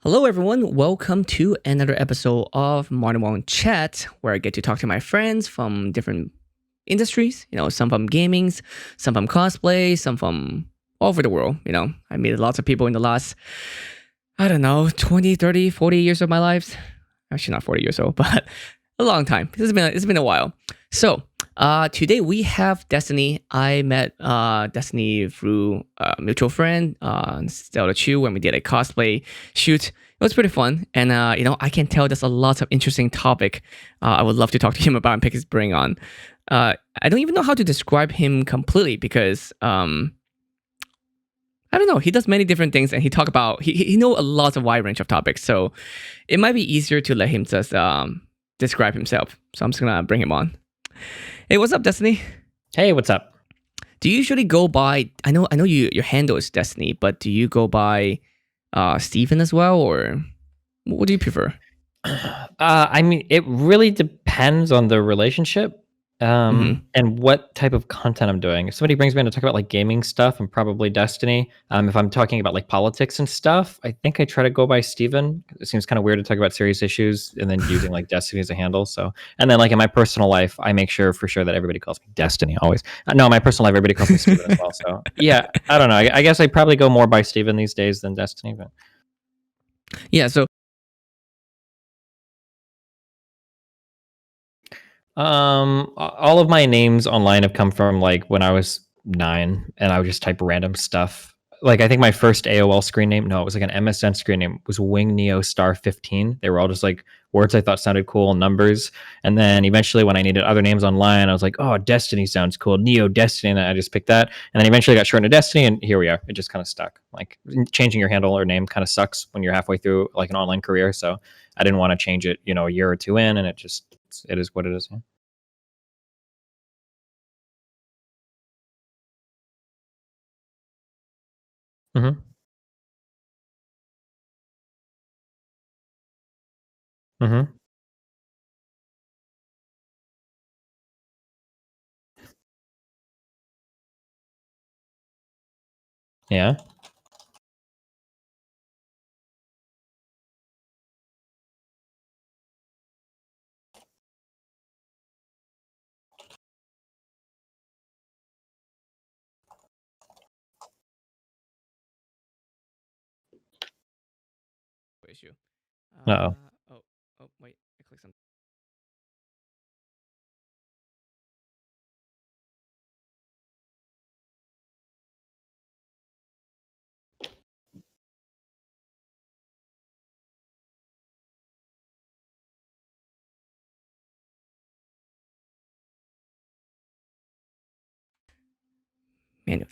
Hello, everyone. Welcome to another episode of Wong Chat, where I get to talk to my friends from different industries. Some from gaming, some from cosplay, some from all over the world. I met lots of people in the last, I don't know, 20, 30, 40 years of my life. Actually, not 40 years old, but a long time. It's been a while. So, today we have Destiny. I met Destiny through a mutual friend, Stella Chu, when we did a cosplay shoot. It was pretty fun, and I can tell there's a lot of interesting topic I would love to talk to him about and pick his brain on. I don't even know how to describe him completely because I don't know. He does many different things, and he know a lot of wide range of topics. So it might be easier to let him just describe himself. So I'm just gonna bring him on. Hey, what's up, Destiny? Hey, what's up? Do you usually go by? I know your handle is Destiny, but do you go by Steven as well, or what do you prefer? I mean, it really depends on the relationship Hmm. and what type of content I'm doing. If somebody brings me in to talk about like gaming stuff, I'm probably Destiny. If I'm talking about like politics and stuff, I think I try to go by Steven. It seems kind of weird to talk about serious issues and then using like Destiny as a handle. So, and then like in my personal life, I make sure for sure that everybody calls me Destiny always. No, in my personal life, everybody calls me Steven as well. So, yeah, I don't know. I guess I probably go more by Steven these days than Destiny. But Yeah. So all of my names online have come from like when I was 9 and I would just type random stuff. Like I think my first AOL screen name, no, it was like an MSN screen name, was Wing Neo Star 15. They were all just like words I thought sounded cool, numbers. And then eventually when I needed other names online, I was like, oh, Destiny sounds cool. Neo Destiny. And I just picked that. And then eventually got shortened to Destiny, and here we are. It just kind of stuck. Like changing your handle or name kind of sucks when you're halfway through like an online career. So I didn't want to change it, a year or two in, and it is what it is. Yeah. Mhm. Mhm. Yeah. issue. Uh-oh. Oh, wait. I clicked something.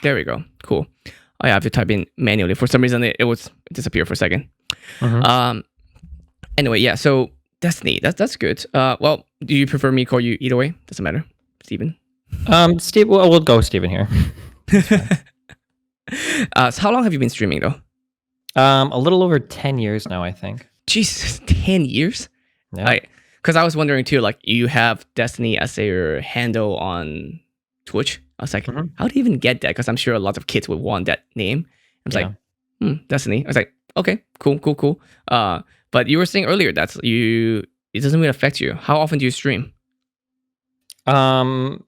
There we go. Cool. I have to type in manually. For some reason, it disappeared for a second. Mhm. Um. Anyway, yeah. So Destiny, that's good. Well, do you prefer me call you either way? Doesn't matter, Steven. Steve, well, we'll go with Steven here. That's fine. So how long have you been streaming though? A little over 10 years now, I think. Jesus, 10 years. Yeah. Because I was wondering too. Like, you have Destiny as your handle on Twitch. I was like, Mhm. how do you even get that? Because I'm sure a lot of kids would want that name. I was like, Yeah. Destiny. I was like, okay, cool, cool, cool. But you were saying earlier that it doesn't really affect you. How often do you stream? Um,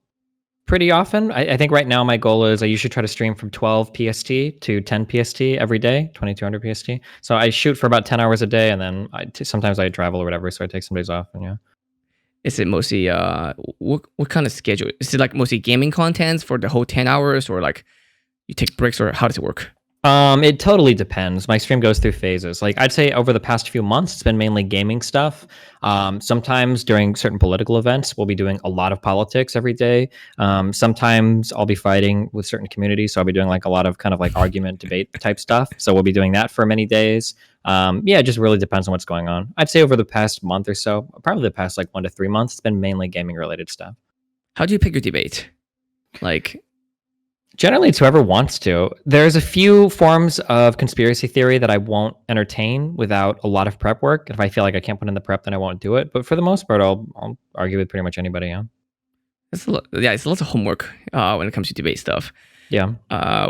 Pretty often. I think right now my goal is I usually try to stream from 12 PST to 10 PST every day, 2200 PST. So I shoot for about 10 hours a day, and then sometimes I travel or whatever, so I take some days off. And yeah. Is it mostly what kind of schedule? Is it like mostly gaming contents for the whole 10 hours, or like you take breaks, or how does it work? It totally depends. My stream goes through phases. Like I'd say over the past few months, it's been mainly gaming stuff. Sometimes during certain political events, we'll be doing a lot of politics every day. Sometimes I'll be fighting with certain communities, so I'll be doing like a lot of kind of like argument, debate type stuff. So we'll be doing that for many days. Yeah, it just really depends on what's going on. I'd say over the past month or so, probably the past like 1 to 3 months, it's been mainly gaming related stuff. How do you pick your debate? Like, Generally, it's whoever wants to. There's a few forms of conspiracy theory that I won't entertain without a lot of prep work. If I feel like I can't put in the prep, then I won't do it. But for the most part, I'll argue with pretty much anybody. Yeah. it's lots of homework when it comes to debate stuff. Yeah.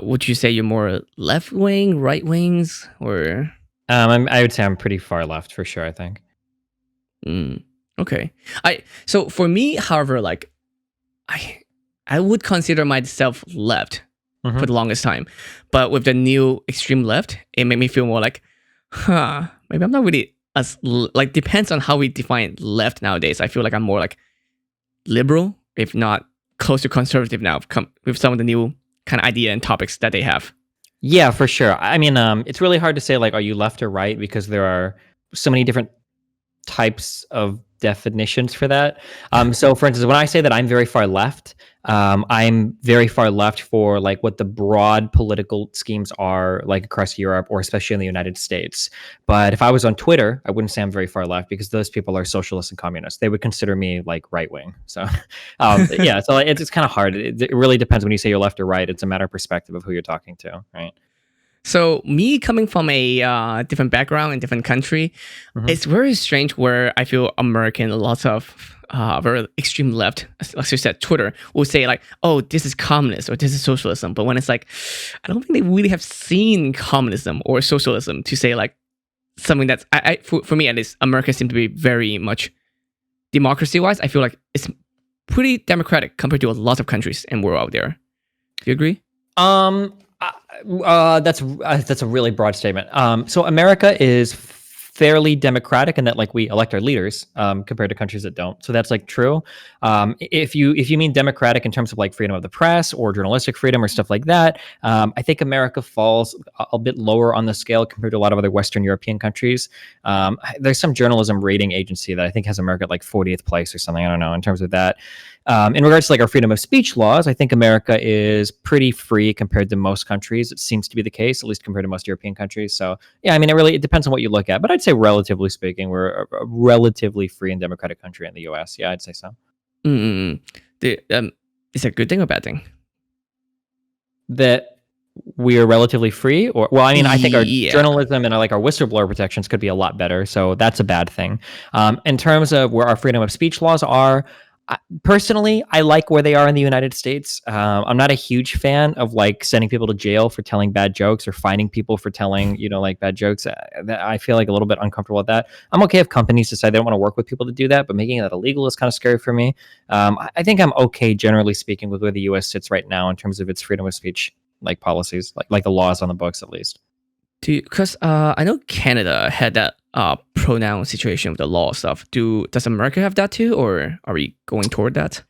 Would you say you're more left wing, right wings, or? I would say I'm pretty far left for sure. I think. Mm, okay. So for me, however, like I I would consider myself left for the Hmm. longest time, but with the new extreme left, it made me feel more like, maybe I'm not really like depends on how we define left nowadays. I feel like I'm more like liberal, if not close to conservative now, with some of the new kind of idea and topics that they have. Yeah, for sure. I mean, it's really hard to say like, are you left or right because there are so many different types of definitions for that. So, for instance, when I say that I'm very far left, I'm very far left for like what the broad political schemes are like across Europe or especially in the United States. But if I was on Twitter, I wouldn't say I'm very far left because those people are socialists and communists. They would consider me like right wing. So, yeah, so it's kind of hard. It really depends when you say you're left or right. It's a matter of perspective of who you're talking to, right? So me coming from a different background and different country, Hmm. it's very strange where I feel American, lots of very extreme left, like you said, Twitter will say like, "Oh, this is communist" or "This is socialism," but when it's like, I don't think they really have seen communism or socialism to say like something that's for me at least, America seems to be very much democracy wise. I feel like it's pretty democratic compared to a lot of countries and world out there. Do you agree? Um, that's a really broad statement. So America is fairly democratic in that like we elect our leaders compared to countries that don't. So that's like true. If you mean democratic in terms of like freedom of the press or journalistic freedom or stuff like that, I think America falls a bit lower on the scale compared to a lot of other Western European countries. There's some journalism rating agency that I think has America at like 40th place or something. I don't know in terms of that. In regards to like our freedom of speech laws, I think America is pretty free compared to most countries. It seems to be the case, at least compared to most European countries. So yeah, I mean, it depends on what you look at, but I'd say relatively speaking, we're a relatively free and democratic country in the U.S. Yeah, I'd say so. Mm-mm. The Is it a good thing or bad thing? That we are relatively free, or well, I mean, I think our Yeah. journalism and like our whistleblower protections could be a lot better. So that's a bad thing. In terms of where our freedom of speech laws are, personally, I like where they are in the United States. I'm not a huge fan of like sending people to jail for telling bad jokes or fining people for telling, like bad jokes. I feel like a little bit uncomfortable with that. I'm okay if companies decide they don't want to work with people to do that, but making that illegal is kind of scary for me. I think I'm okay, generally speaking, with where the U.S. sits right now in terms of its freedom of speech like policies, like the laws on the books at least. Because I know Canada had that pronoun situation with the law stuff. Does America have that too, or are we going toward that?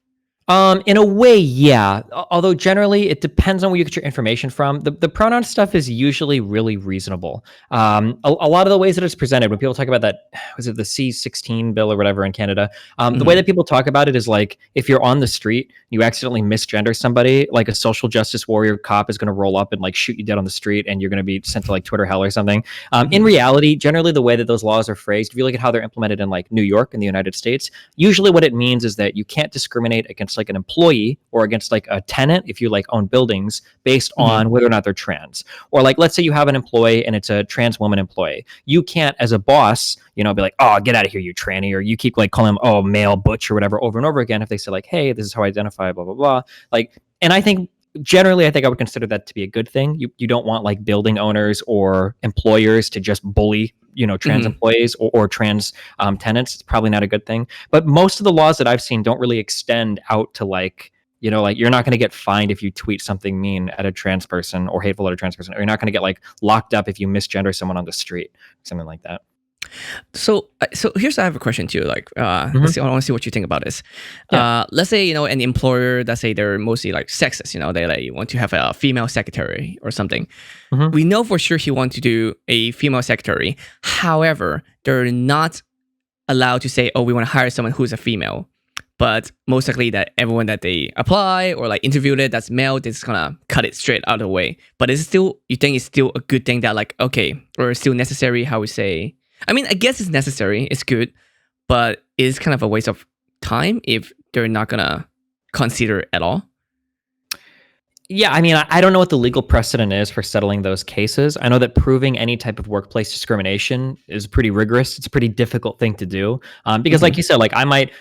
In a way, yeah. Although generally, it depends on where you get your information from. The pronoun stuff is usually really reasonable. A lot of the ways that it's presented, when people talk about that, was it the C-16 bill or whatever in Canada? The way Mm-hmm. that people talk about it is like if you're on the street, you accidentally misgender somebody, like a social justice warrior cop is going to roll up and like shoot you dead on the street, and you're going to be sent to like Twitter hell or something. In Mm-hmm. reality, generally the way that those laws are phrased, if you look at how they're implemented in like New York in the United States, usually what it means is that you can't discriminate against like an employee or against like a tenant if you like own buildings based Mm-hmm. on whether or not they're trans. Or like let's say you have an employee and it's a trans woman employee. You can't as a boss, be like, "Oh, get out of here, you tranny," or you keep like calling them, "Oh, male butch," or whatever over and over again if they say like, "Hey, this is how I identify," blah blah blah. Like, and I think generally, I think I would consider that to be a good thing. You don't want like building owners or employers to just bully trans Mm-hmm. employees or trans tenants. It's probably not a good thing. But most of the laws that I've seen don't really extend out to like like you're not going to get fined if you tweet something mean at a trans person or hateful at a trans person, or you're not going to get like locked up if you misgender someone on the street, something like that. So here's I have a question too. Like, let's Hmm. see. I want to see what you think about this. Yeah. Let's say an employer. Let's say they're mostly like sexist. They like want to have a female secretary or something. Hmm. We know for sure he wants to do a female secretary. However, they're not allowed to say, "Oh, we want to hire someone who's a female." But most likely that everyone that they apply or like interviewed it that's male, they're just gonna cut it straight out of the way. But is it still you think it's still a good thing that like okay or it's still necessary? How we say? I mean, I guess it's necessary. It's good, but it's kind of a waste of time if they're not gonna consider it at all. Yeah, I mean, I don't know what the legal precedent is for settling those cases. I know that proving any type of workplace discrimination is pretty rigorous. It's a pretty difficult thing to do because, like you said, like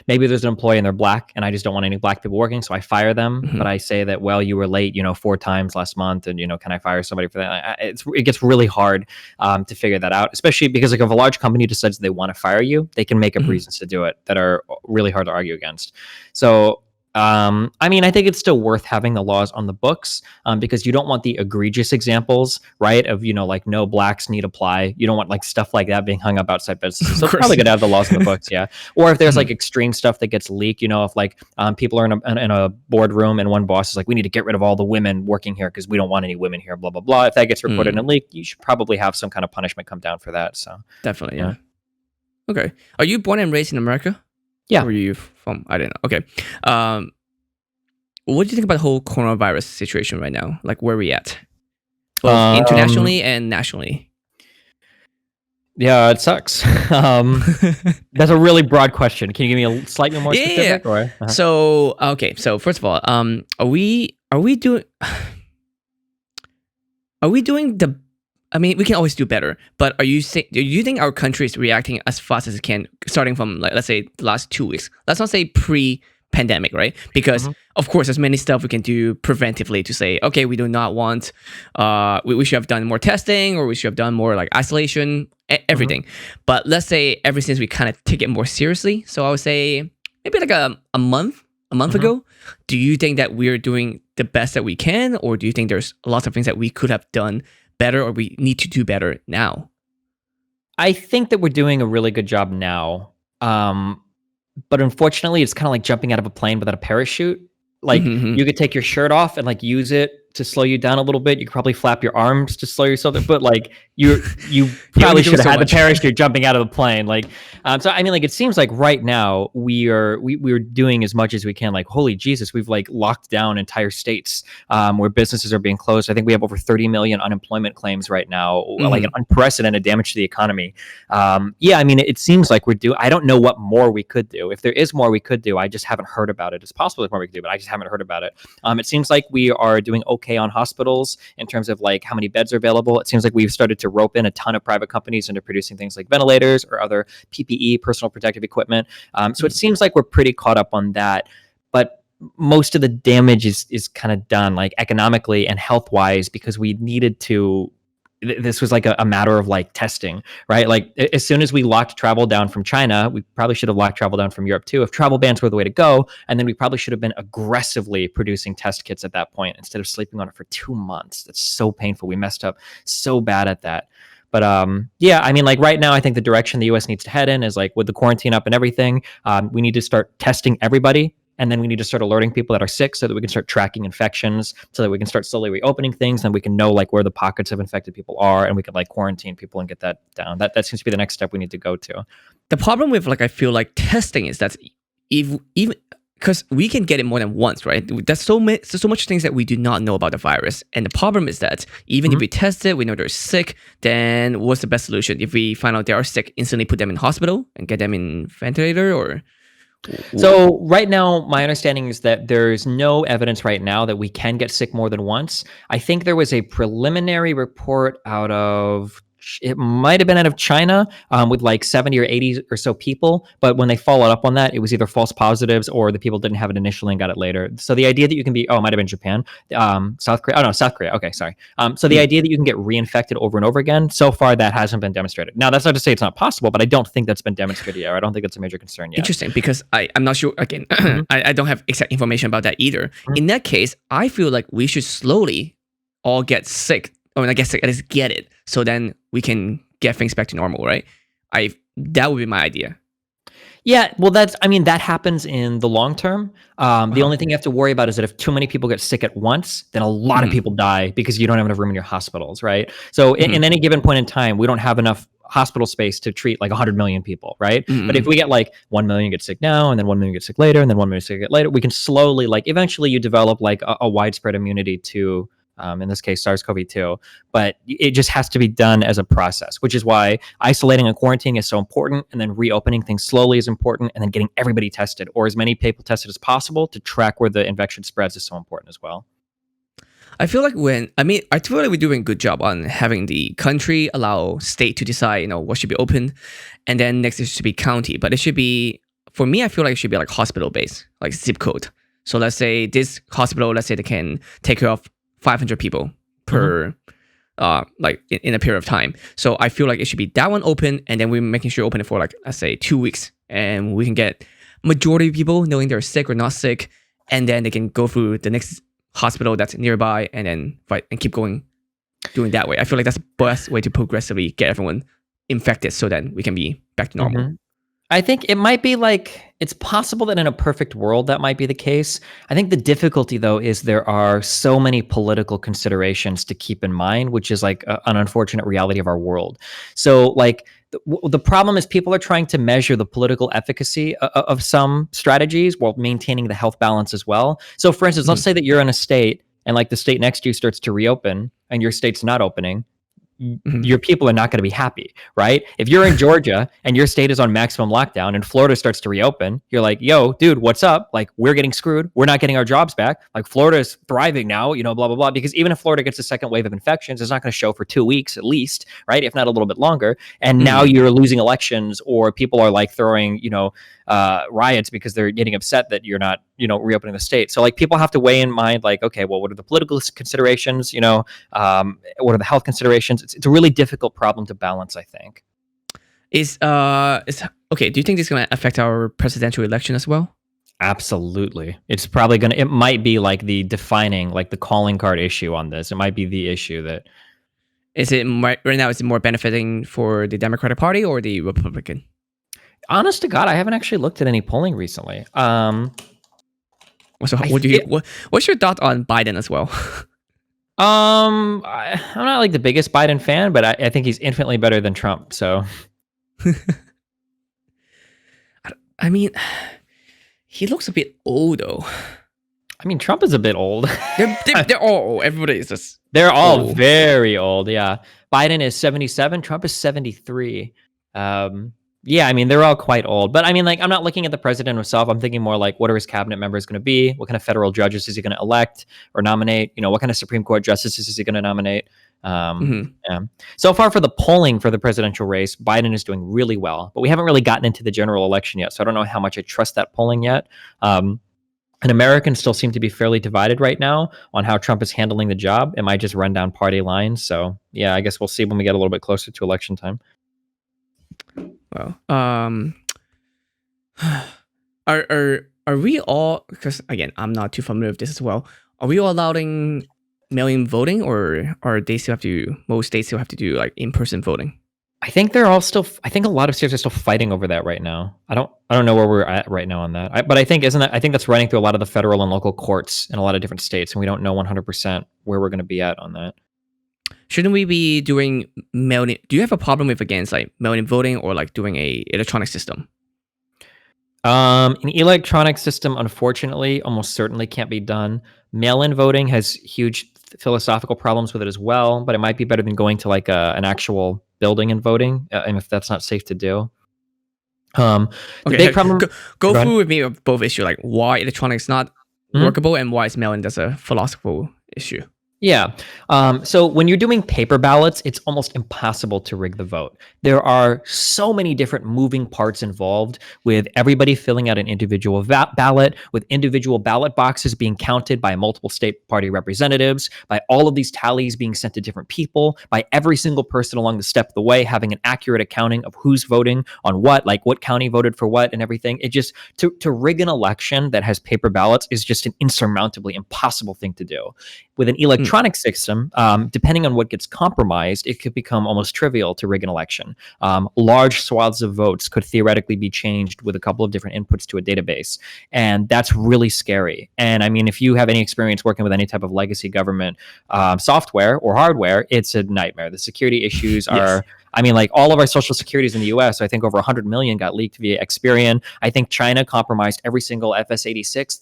maybe there's an employee and they're black, and I just don't want any black people working, so I fire them. But I say that, well, you were late, 4 times last month, and can I fire somebody for that? It gets really hard to figure that out, especially because like if a large company decides they want to fire you, they can make up reasons to do it that are really hard to argue against. So I mean, I think it's still worth having the laws on the books because you don't want the egregious examples, right? Of, like no blacks need apply. You don't want like stuff like that being hung up outside businesses. So it's probably good to have the laws on the books, yeah. Or if there's like extreme stuff that gets leaked, if like people are in a boardroom and one boss is like, we need to get rid of all the women working here because we don't want any women here, blah, blah, blah. If that gets reported and leaked, you should probably have some kind of punishment come down for that. So definitely, yeah. Okay. Are you born and raised in America? Yeah. Where are you from? I don't know. Okay. What do you think about the whole coronavirus situation right now? Like, where are we at? Both internationally and nationally. Yeah, it sucks. That's a really broad question. Can you give me a slightly more specific? Yeah. Or, So, okay. So, first of all, are we doing the? I mean, we can always do better, but do you think our country is reacting as fast as it can, starting from, like, let's say the last 2 weeks? Let's not say pre-pandemic, right? Because of course, there's many stuff we can do preventively to say, okay, we do not want, we should have done more testing, or we should have done more like isolation, everything. But let's say ever since we kind of take it more seriously, so I would say maybe like a month ago, do you think that we're doing the best that we can, or do you think there's lots of things that we could have done better, or we need to do better now? I think that we're doing a really good job now. But unfortunately, it's kind of like jumping out of a plane without a parachute. Like you could take your shirt off and like use it to slow you down a little bit. You could probably flap your arms to slow yourself down, but like you probably should have had the parachute jumping out of the plane. Like, so I mean, like it seems like right now we're doing as much as we can. Like, holy Jesus, we've like locked down entire states where businesses are being closed. I think we have over 30 million unemployment claims right now, like an unprecedented damage to the economy. Yeah, I mean, it seems like I don't know what more we could do. If there is more we could do, I just haven't heard about it. It's possible there's more we could do, but I just haven't heard about it. It seems like we are doing okay on hospitals in terms of like how many beds are available. It seems like we've started to rope in a ton of private companies into producing things like ventilators or other PPE, personal protective equipment. So it seems like we're pretty caught up on that. But most of the damage is kind of done, like economically and health wise, because we needed to. This was like a matter of like testing, right? Like as soon as we locked travel down from China, we probably should have locked travel down from Europe too. If travel bans were the way to go, and then we probably should have been aggressively producing test kits at that point instead of sleeping on it for 2 months. That's so painful. We messed up so bad at that. But yeah, I mean, like right now, I think the direction the U.S. needs to head in is like with the quarantine up and everything, we need to start testing everybody. And then we need to start alerting people that are sick so that we can start tracking infections, so that we can start slowly reopening things. And we can know like where the pockets of infected people are, and we can like quarantine people and get that down. That seems to be the next step we need to go to. The problem with like, I feel like testing is that even because we can get it more than once, right? There's so much things that we do not know about the virus. And the problem is that even if we test it, we know they're sick, then what's the best solution? If we find out they are sick, instantly put them in hospital and get them in ventilator, or... So right now, my understanding is that there's no evidence right now that we can get sick more than once. I think there was a preliminary report out of, it might have been out of China with like 70 or 80 or so people. But when they followed up on that, it was either false positives or the people didn't have it initially and got it later. So the idea that you can be, it might have been Japan, South Korea. Oh, no, South Korea. Okay, sorry. So the idea that you can get reinfected over and over again, so far that hasn't been demonstrated. Now, that's not to say it's not possible, but I don't think that's been demonstrated yet. Or I don't think that's a major concern yet. Interesting, because I'm not sure, again, I don't have exact information about that either. In that case, I feel like we should slowly all get sick. Or I guess at least get it, so then we can get things back to normal, right? That would be my idea. Yeah, well, that happens in the long term. The only thing you have to worry about is that if too many people get sick at once, then a lot of people die because you don't have enough room in your hospitals, right? So in any given point in time, we don't have enough hospital space to treat like 100 million people, right? But if we get like 1 million get sick now, and then 1 million get sick later, and then 1 million get sick later, we can slowly, like, eventually you develop like a widespread immunity to, in this case, SARS-CoV-2, but it just has to be done as a process, which is why isolating and quarantining is so important, and then reopening things slowly is important, and then getting everybody tested, or as many people tested as possible to track where the infection spreads, is so important as well. I feel like I feel like we're doing a good job on having the country allow state to decide, what should be open, and then next it should be county. But it should be, for me, I feel like it should be like hospital based, like zip code. So let's say this hospital, let's say they can take care of 500 people per, like in a period of time. So I feel like it should be that one open, and then we're making sure open it for like, let's say 2 weeks, and we can get majority of people knowing they're sick or not sick, and then they can go through the next hospital that's nearby, and then and keep going, doing that way. I feel like that's the best way to progressively get everyone infected, so then we can be back to normal. I think it might be like, it's possible that in a perfect world that might be the case. I think the difficulty though is there are so many political considerations to keep in mind, which is like an unfortunate reality of our world. So like the problem is people are trying to measure the political efficacy of some strategies while maintaining the health balance as well. So for instance, let's say that you're in a state and like the state next to you starts to reopen and your state's not opening. Your people are not going to be happy, right? If you're in Georgia and your state is on maximum lockdown and Florida starts to reopen, you're like, yo, dude, what's up? Like, we're getting screwed. We're not getting our jobs back. Like, Florida is thriving now, blah, blah, blah. Because even if Florida gets a second wave of infections, it's not going to show for 2 weeks at least, right? If not a little bit longer. And now you're losing elections, or people are like throwing, riots because they're getting upset that you're not, reopening the state. So like people have to weigh in mind, like, okay, well, what are the political considerations? What are the health considerations? It's a really difficult problem to balance, I think. Is okay, do you think this is going to affect our presidential election as well? Absolutely. It's probably it might be like the defining, like the calling card issue on this. It might be the issue that. Is it right now, is it more benefiting for the Democratic Party or the Republican? Honest to God, I haven't actually looked at any polling recently. So what's your thought on Biden as well? I'm not like the biggest Biden fan, but I think he's infinitely better than Trump. So, I mean, he looks a bit old though. I mean, Trump is a bit old. they're all old. Everybody is just. They're all old. Very old. Yeah, Biden is 77. Trump is 73. Yeah, I mean, they're all quite old. But I mean, like, I'm not looking at the president himself. I'm thinking more like, what are his cabinet members going to be? What kind of federal judges is he going to elect or nominate? What kind of Supreme Court justices is he going to nominate? Yeah. So far for the polling for the presidential race, Biden is doing really well. But we haven't really gotten into the general election yet. So I don't know how much I trust that polling yet. And Americans still seem to be fairly divided right now on how Trump is handling the job. It might just run down party lines. So, yeah, I guess we'll see when we get a little bit closer to election time. Well, are we all? Because again, I'm not too familiar with this as well. Are we all allowing mail-in voting, or are they still have to? Most states still have to do like in-person voting. I think they're all still. I think a lot of states are still fighting over that right now. I don't know where we're at right now on that. But I think I think that's running through a lot of the federal and local courts in a lot of different states, and we don't know 100% where we're going to be at on that. Shouldn't we be doing mail-in? Do you have a problem with against like mail-in voting or like doing a electronic system? An electronic system, unfortunately, almost certainly can't be done. Mail-in voting has huge philosophical problems with it as well, but it might be better than going to like an actual building and voting, and if that's not safe to do. The big problem. Go through with me of both issues, like why electronics not workable and why is mail-in that's a philosophical issue. Yeah. So when you're doing paper ballots, it's almost impossible to rig the vote. There are so many different moving parts involved, with everybody filling out an individual ballot, with individual ballot boxes being counted by multiple state party representatives, by all of these tallies being sent to different people, by every single person along the step of the way having an accurate accounting of who's voting on what, like what county voted for what and everything. It just, to rig an election that has paper ballots is just an insurmountably impossible thing to do. With an electronic system, depending on what gets compromised, it could become almost trivial to rig an election. Large swaths of votes could theoretically be changed with a couple of different inputs to a database. And that's really scary. And I mean, if you have any experience working with any type of legacy government software or hardware, it's a nightmare. The security issues are I mean, like all of our social securities in the US, I think over 100 million got leaked via Experian. I think China compromised every single FS86,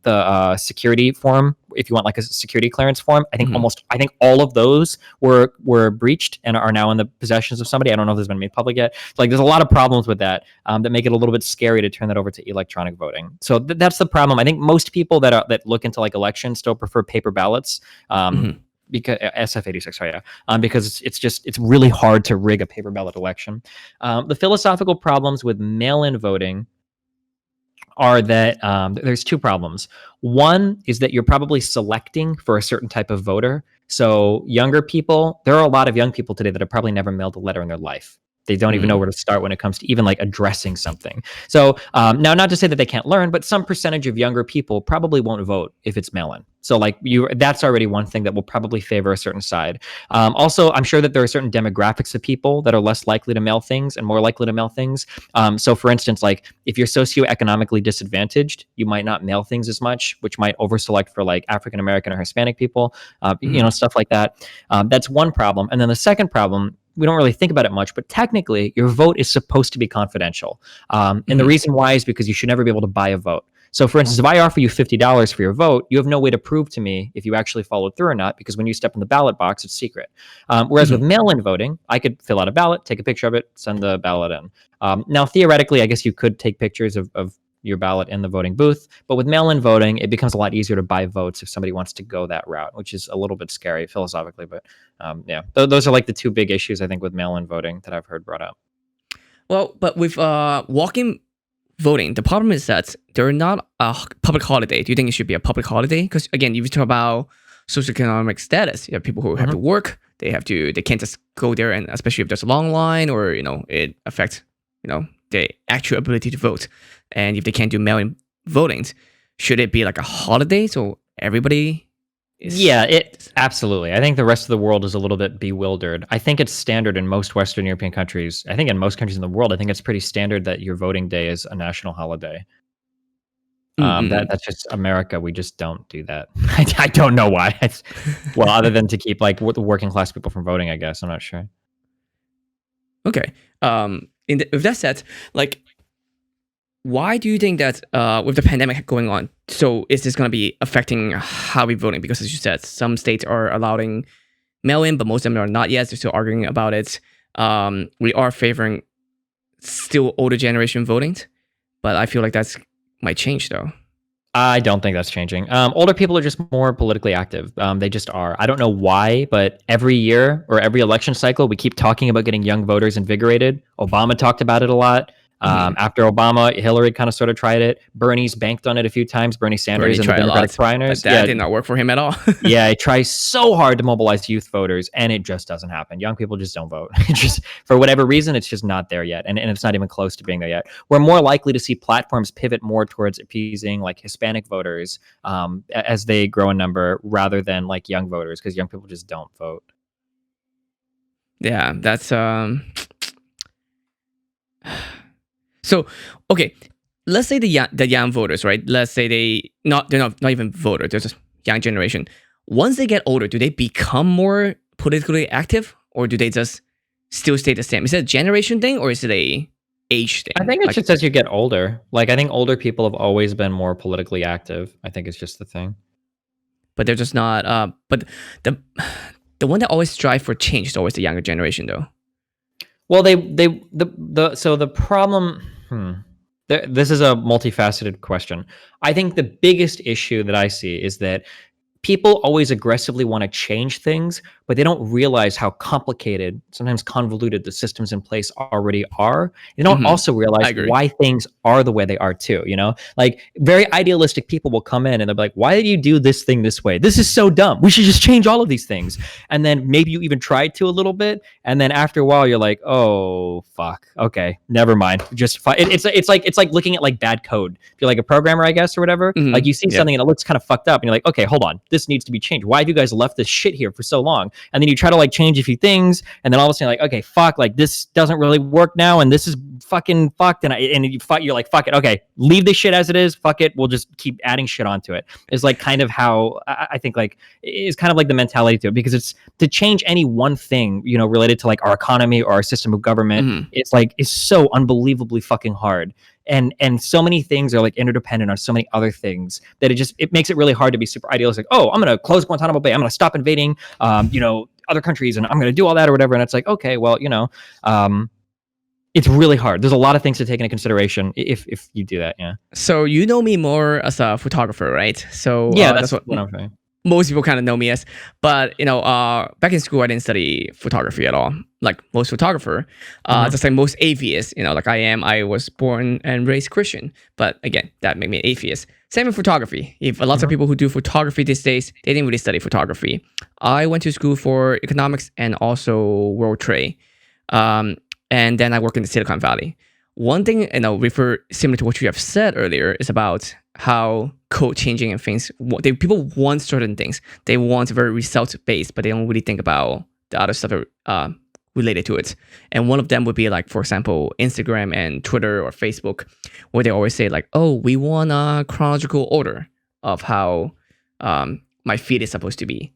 the security form. If you want like a security clearance form, I think all of those were breached and are now in the possessions of somebody. I don't know if this has been made public yet. Like there's a lot of problems with that that make it a little bit scary to turn that over to electronic voting. So that's the problem. I think most people that look into like elections still prefer paper ballots. Because SF86, sorry, yeah, because it's really hard to rig a paper ballot election. The philosophical problems with mail-in voting are that there's two problems. One is that you're probably selecting for a certain type of voter. So younger people, there are a lot of young people today that have probably never mailed a letter in their life. They don't even know where to start when it comes to even like addressing something. So now, not to say that they can't learn, but some percentage of younger people probably won't vote if it's mail-in. So like that's already one thing that will probably favor a certain side. Also, I'm sure that there are certain demographics of people that are less likely to mail things and more likely to mail things. So for instance, like if you're socioeconomically disadvantaged, you might not mail things as much, which might overselect for like African American or Hispanic people, stuff like that. That's one problem. And then the second problem, we don't really think about it much, but technically your vote is supposed to be confidential. And the reason why is because you should never be able to buy a vote. So for instance, if I offer you $50 for your vote, you have no way to prove to me if you actually followed through or not, because when you step in the ballot box, it's secret. Whereas with mail-in voting, I could fill out a ballot, take a picture of it, send the ballot in. Now, theoretically, I guess you could take pictures of your ballot in the voting booth, but with mail-in voting, it becomes a lot easier to buy votes if somebody wants to go that route, which is a little bit scary philosophically. But those are like the two big issues I think with mail-in voting that I've heard brought up. Well, but with walk-in voting, the problem is that they're not a public holiday. Do you think it should be a public holiday? Because again, you talk about socioeconomic status. You have people who have to work. They can't just go there, and especially if there's a long line or it affects the actual ability to vote. And if they can't do mail-in votings, should it be like a holiday so everybody is... Yeah, it absolutely. I think the rest of the world is a little bit bewildered. I think it's standard in most Western European countries. I think in most countries in the world, I think it's pretty standard that your voting day is a national holiday. That's just America. We just don't do that. I don't know why. Well, other than to keep like the working class people from voting, I guess. I'm not sure. Okay. With that said, like, why do you think that with the pandemic going on, so is this going to be affecting how we're voting? Because as you said, some states are allowing mail-in, but most of them are not yet. They're still arguing about it. We are favoring still older generation voting, but I feel like that's might change though. I don't think that's changing. Older people are just more politically active. They just are. I don't know why, but every year or every election cycle, we keep talking about getting young voters invigorated. Obama talked about it a lot. After Obama, Hillary kind of sort of tried it. Bernie's banked on it a few times. Bernie Sanders and the Democratic primaries. But that did not work for him at all. Yeah, he tries so hard to mobilize youth voters, and it just doesn't happen. Young people just don't vote. It just, for whatever reason, it's just not there yet, and it's not even close to being there yet. We're more likely to see platforms pivot more towards appeasing like Hispanic voters as they grow in number, rather than like young voters, because young people just don't vote. Yeah, that's So, okay, let's say the young voters, right? Let's say they're not even voters. They're just young generation. Once they get older, do they become more politically active, or do they just still stay the same? Is it a generation thing, or is it a age thing? I think it's just as you get older. Like, I think older people have always been more politically active. I think it's just the thing. But they're just not. But the one that always strive for change is always the younger generation, though. Well, so the problem. This is a multifaceted question. I think the biggest issue that I see is that people always aggressively want to change things, but they don't realize how complicated, sometimes convoluted, the systems in place already are. They don't also realize why things are the way they are too, Like, very idealistic people will come in and they'll be like, why did you do this thing this way? This is so dumb. We should just change all of these things. And then maybe you even tried to a little bit, and then after a while you're like, oh fuck, okay, never mind. Just it's like looking at like bad code. If you're like a programmer, I guess, or whatever, like you see something and it looks kind of fucked up and you're like, okay, hold on. this needs to be changed. Why have you guys left this shit here for so long? And then you try to like change a few things, and then all of a sudden, like, okay, fuck, like this doesn't really work now, and this is fucking fucked. And you're like, fuck it, okay, leave this shit as it is. Fuck it, we'll just keep adding shit onto it. Is like kind of how I think like is kind of like the mentality to it, because it's to change any one thing, you know, related to like our economy or our system of government. It's like is so unbelievably fucking hard. And so many things are like interdependent on so many other things that it makes it really hard to be super idealistic. Oh, I'm gonna close Guantanamo Bay. I'm gonna stop invading, you know, other countries, and I'm gonna do all that or whatever. And it's like, okay, well, you know, it's really hard. There's a lot of things to take into consideration if you do that. Yeah. So you know me more as a photographer, right? So yeah, that's what I'm saying. Most people kind of know me as. But you know, back in school, I didn't study photography at all. Like most photographer, just like most atheists, you know, like I am. I was born and raised Christian, but again, that made me an atheist. Same with photography. If lots of people who do photography these days, they didn't really study photography. I went to school for economics and also world trade, and then I work in the Silicon Valley. One thing, you know, similar to what you have said earlier, is about how code changing and things. People want certain things. They want very result based, but they don't really think about the other stuff related to it. And one of them would be like, for example, Instagram and Twitter or Facebook, where they always say like, "Oh, we want a chronological order of how my feed is supposed to be."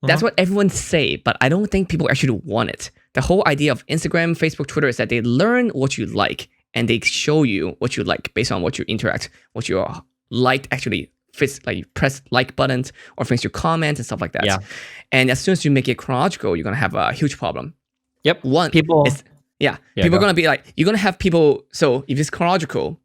That's what everyone say, but I don't think people actually want it. The whole idea of Instagram, Facebook, Twitter is that they learn what you like and they show you what you like based on what you interact, what you liked actually fits, like you press like buttons or things you comment and stuff like that. Yeah. And as soon as you make it chronological, you're gonna have a huge problem. Yep. People are gonna be like, you're gonna have people. So if it's chronological,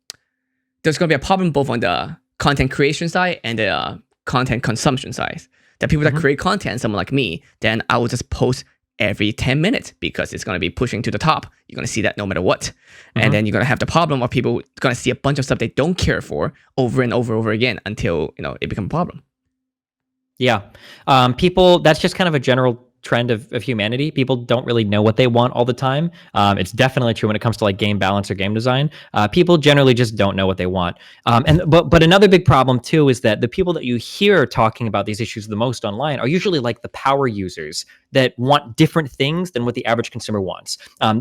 there's gonna be a problem both on the content creation side and the content consumption side. The people that create content, someone like me, then I will just post every 10 minutes because it's going to be pushing to the top. You're going to see that no matter what. And then you're going to have the problem of people going to see a bunch of stuff they don't care for over and over again until, you know, it becomes a problem. Yeah. People, that's just kind of a general trend of humanity. People don't really know what they want all the time. It's definitely true when it comes to like game balance or game design. People generally just don't know what they want. But another big problem too is that the people that you hear talking about these issues the most online are usually like the power users that want different things than what the average consumer wants.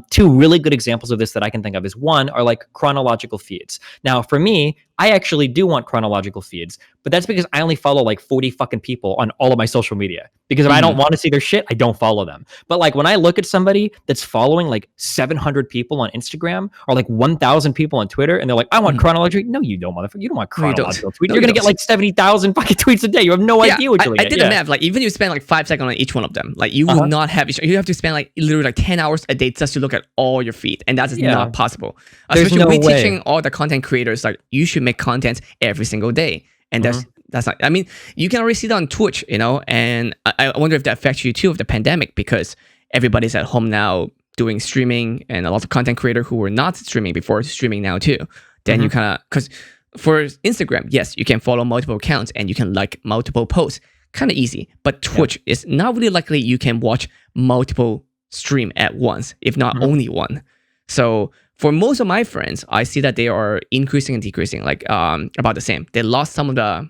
Two really good examples of this that I can think of is, one, are like chronological feeds. Now, for me, I actually do want chronological feeds, but that's because I only follow like 40 fucking people on all of my social media. Because if I don't want to see their shit, I don't follow them. But like when I look at somebody that's following like 700 people on Instagram or like 1,000 people on Twitter, and they're like, I want chronological. No, you don't, motherfucker. You don't want chronological tweets. You're going to get like 70,000 fucking tweets a day. You have no idea what you're going to get. I did the math. Like even if you spend like 5 seconds on each one of them, like you will not have, you have to spend like literally like 10 hours a day just to look at all your feed. And that is not possible. Especially we're teaching all the content creators, like you should make content every single day. And that's not, I mean, you can already see that on Twitch, you know, and I wonder if that affects you too of the pandemic, because everybody's at home now doing streaming, and a lot of content creators who were not streaming before streaming now too. Then you kind of, because for Instagram, yes, you can follow multiple accounts and you can like multiple posts, kind of easy. But Twitch is not really likely you can watch multiple stream at once, if not only one. So for most of my friends, I see that they are increasing and decreasing, like about the same. They lost some of the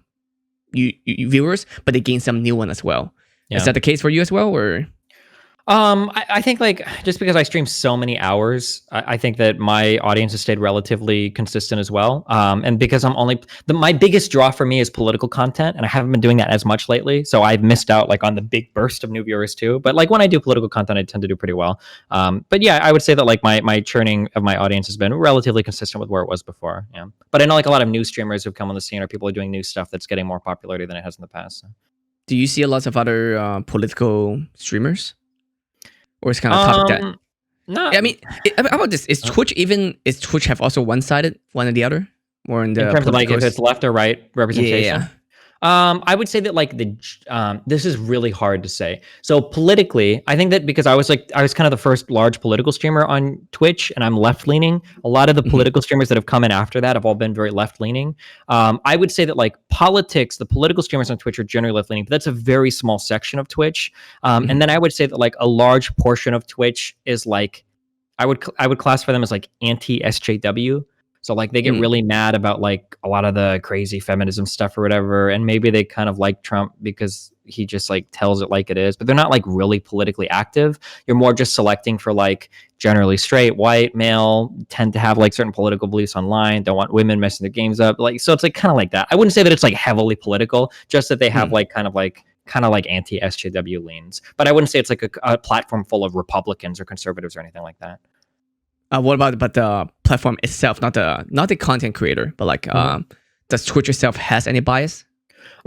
viewers, but they gained some new one as well. Is that the case for you as well, or? I think like just because I stream so many hours, I think that my audience has stayed relatively consistent as well. And because I'm only my biggest draw for me is political content, and I haven't been doing that as much lately, so I've missed out like on the big burst of new viewers too. But like when I do political content, I tend to do pretty well. But yeah, I would say that like my churning of my audience has been relatively consistent with where it was before. Yeah, but I know like a lot of new streamers who've come on the scene, or people are doing new stuff that's getting more popularity than it has in the past. So. Do you see a lot of other political streamers? Or it's kind of topic that. No, I mean, how about this? Is Twitch have also one-sided, one or the other, or in terms of like if it's left or right representation? Yeah. I would say that like this is really hard to say. So politically, I think that because I was kind of the first large political streamer on Twitch, and I'm left leaning. A lot of the political streamers that have come in after that have all been very left leaning. I would say that like politics, the political streamers on Twitch are generally left leaning, but that's a very small section of Twitch. And then I would say that like a large portion of Twitch is like I would classify them as like anti SJW. So like they get really mad about like a lot of the crazy feminism stuff or whatever, and maybe they kind of like Trump because he just like tells it like it is, but they're not like really politically active. You're more just selecting for like generally straight, white, male, tend to have like certain political beliefs online, don't want women messing their games up. Like, so it's like kind of like that. I wouldn't say that it's like heavily political, just that they have like kind of like anti SJW leans. But I wouldn't say it's like a platform full of Republicans or conservatives or anything like that. What about the platform itself, not the content creator, but like does Twitch itself has any bias?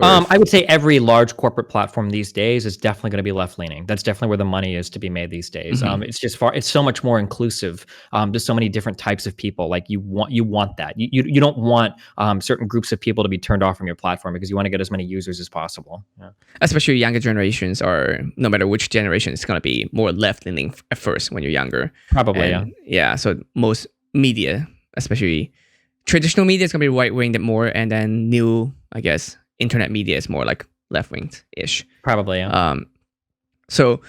I would say every large corporate platform these days is definitely going to be left leaning. That's definitely where the money is to be made these days. It's just it's so much more inclusive. There's so many different types of people. Like you want that. You don't want certain groups of people to be turned off from your platform because you want to get as many users as possible. Yeah. Especially younger generations, or no matter which generation, it's going to be more left leaning at first when you're younger. Probably, yeah. So most media, especially traditional media, is going to be right winged more, and then new, I guess, internet media is more like left winged ish. Probably, yeah. So,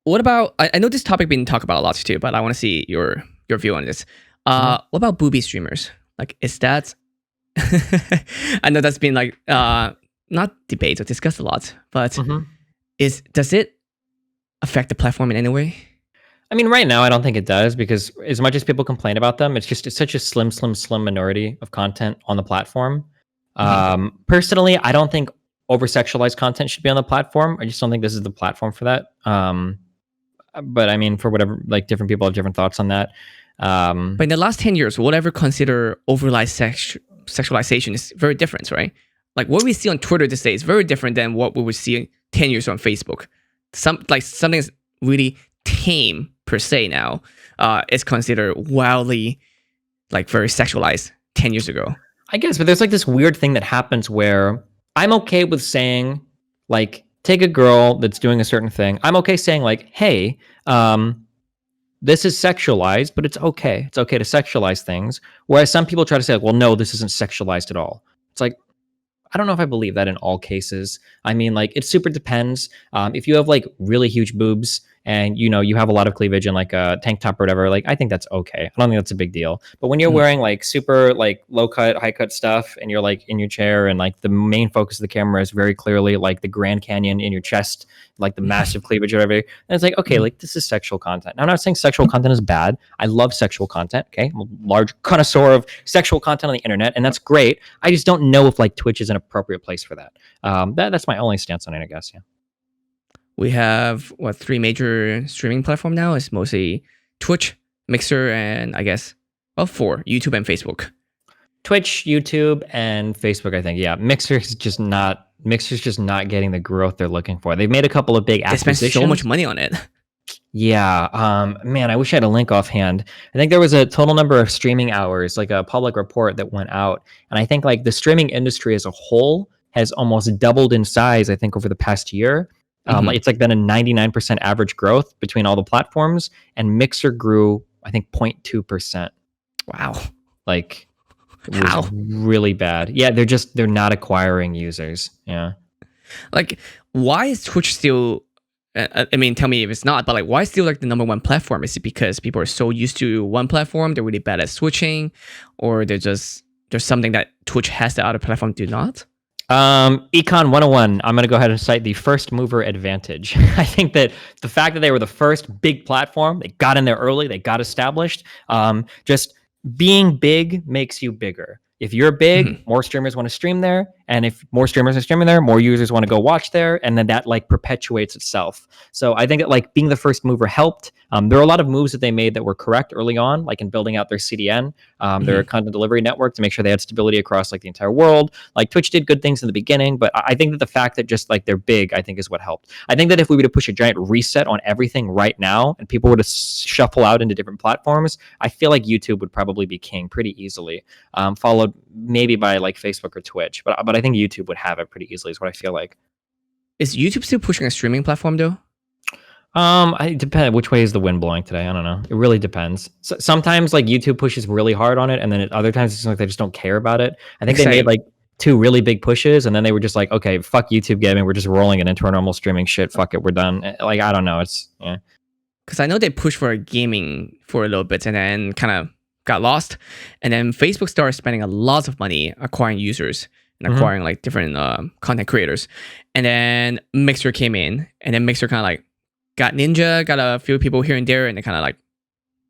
what about? I know this topic been talked about a lot too, but I want to see your view on this. What about booby streamers? Like, is that? I know that's been like not debated or discussed a lot, but does it affect the platform in any way? I mean, right now, I don't think it does, because as much as people complain about them, it's such a slim minority of content on the platform. Personally, I don't think over-sexualized content should be on the platform. I just don't think this is the platform for that. But I mean, for whatever, like different people have different thoughts on that. But in the last 10 years, whatever consider overlying sexualization is very different, right? Like what we see on Twitter these days is very different than what we would see 10 years on Facebook. Something that's really tame per se now is considered wildly like very sexualized 10 years ago. I guess, but there's like this weird thing that happens where I'm okay with saying, like, take a girl that's doing a certain thing. I'm okay saying like, hey, this is sexualized, but it's okay. It's okay to sexualize things. Whereas some people try to say, like, well, no, this isn't sexualized at all. It's like, I don't know if I believe that in all cases. I mean, like, it super depends. If you have like really huge boobs and you have a lot of cleavage in like a tank top or whatever, like I think that's okay. I don't think that's a big deal. But when you're wearing like super like low cut, high cut stuff, and you're like in your chair, and like the main focus of the camera is very clearly like the Grand Canyon in your chest, like the massive cleavage or whatever, and it's like, okay, like this is sexual content. Now, I'm not saying sexual content is bad. I love sexual content. Okay, I'm a large connoisseur of sexual content on the internet, and that's great. I just don't know if like Twitch is an appropriate place for that. That's my only stance on it, I guess. Yeah. We have 3 major streaming platforms now. It's mostly Twitch, Mixer, and I guess 4, YouTube and Facebook. Twitch, YouTube, and Facebook, I think. Yeah, Mixer's just not getting the growth they're looking for. They've made a couple of big acquisitions. They spent so much money on it. Yeah. Man, I wish I had a link offhand. I think there was a total number of streaming hours, like a public report that went out. And I think like the streaming industry as a whole has almost doubled in size, I think, over the past year. It's like been a 99% average growth between all the platforms, and Mixer grew, I think, 0.2%. Wow. Like, how? Really bad. Yeah, they're not acquiring users. Yeah. Like, why is Twitch still, I mean, tell me if it's not, but like, why still like the number one platform? Is it because people are so used to one platform, they're really bad at switching, or there's something that Twitch has that other platform do not? Econ 101, I'm going to go ahead and cite the first mover advantage. I think that the fact that they were the first big platform, they got in there early, they got established, just being big makes you bigger. If you're big, more streamers want to stream there. And if more streamers are streaming there, more users want to go watch there. And then that like perpetuates itself. So I think that like being the first mover helped. There are a lot of moves that they made that were correct early on, like in building out their CDN, their content delivery network, to make sure they had stability across like the entire world. Like Twitch did good things in the beginning, but I think that the fact that just like they're big, I think is what helped. I think that if we were to push a giant reset on everything right now and people were to shuffle out into different platforms, I feel like YouTube would probably be king pretty easily, followed maybe by like Facebook or Twitch. But I think YouTube would have it pretty easily is what I feel like. Is YouTube still pushing a streaming platform though? It depends. Which way is the wind blowing today? I don't know. It really depends. Sometimes like YouTube pushes really hard on it, and then at other times it's like they just don't care about it. I think they made like 2 really big pushes, and then they were just like, okay, fuck YouTube gaming. We're just rolling it into our normal streaming shit. Fuck it, we're done. Like, I don't know. It's, yeah. Because I know they pushed for gaming for a little bit and then kind of got lost, and then Facebook started spending a lot of money acquiring users and Mhm. acquiring like different content creators, and then Mixer came in, and then Mixer kind of like got Ninja, got a few people here and there, and they kind of like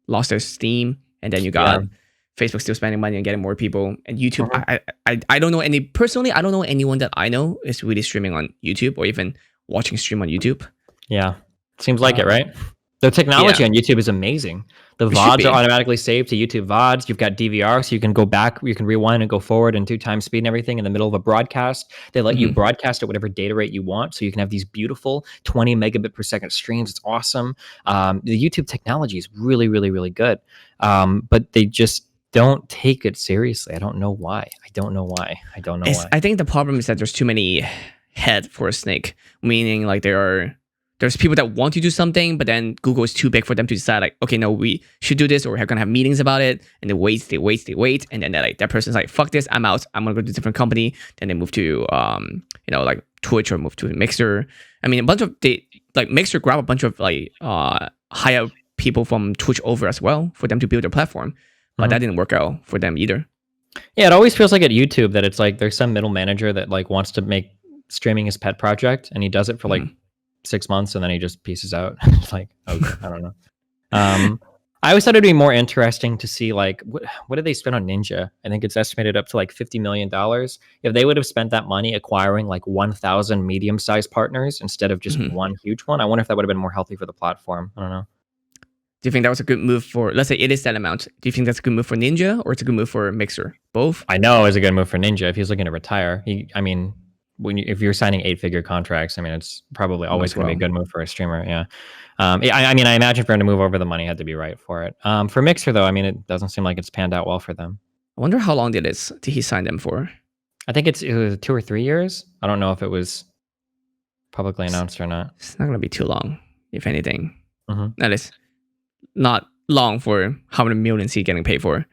lost their steam, and then you got Yeah. Facebook still spending money and getting more people, and YouTube. Mhm. I don't know any personally. I don't know anyone that I know is really streaming on YouTube or even watching stream on YouTube. Yeah. Seems like it, Um, right? The yeah, technology on YouTube is amazing. The it should VODs are be. automatically saved to YouTube VODs. You've got DVR, so you can go back, you can rewind and go forward in 2 times speed and everything in the middle of a broadcast. They let you Mhm. broadcast at whatever data rate you want, so you can have these beautiful 20 megabit per second streams. It's awesome. The YouTube technology is really, really, really good, but they just don't take it seriously. I don't know why. I don't know why. I don't know why. I think the problem is that there's too many head for a snake, meaning like there's people that want to do something, but then Google is too big for them to decide like, okay, no, we should do this, or we're gonna have meetings about it, and they wait, and then they're like that person's like, fuck this, I'm out, I'm gonna go to a different company. Then they move to like Twitch or move to Mixer. I mean, like Mixer grab a bunch of like hire people from Twitch over as well for them to build their platform, but that didn't work out for them either. Yeah, it always feels like at YouTube that it's like there's some middle manager that like wants to make streaming his pet project, and he does it for like Mhm. 6 months, and then he just pieces out. It's like, okay, I don't know. I always thought it'd be more interesting to see like what did they spend on Ninja? I think it's estimated up to like $50 million. If they would have spent that money acquiring like 1,000 medium-sized partners instead of just Mhm. one huge one, I wonder if that would have been more healthy for the platform. I don't know. Do you think that was a good move for, let's say it is that amount? Do you think that's a good move for Ninja or it's a good move for Mixer? Both? I know it's a good move for Ninja if he's looking to retire. I mean, if you're signing 8-figure contracts, I mean, it's probably Might always as going to be well. a good move for a streamer. Yeah. I mean, I imagine for him to move over, the money had to be right for it. For Mixer, though, I mean, it doesn't seem like it's panned out well for them. I wonder how long did he sign them for? I think it was 2 or 3 years. I don't know if it was publicly announced or not. It's not going to be too long, if anything. Hmm. That is not long for how many millions he's getting paid for.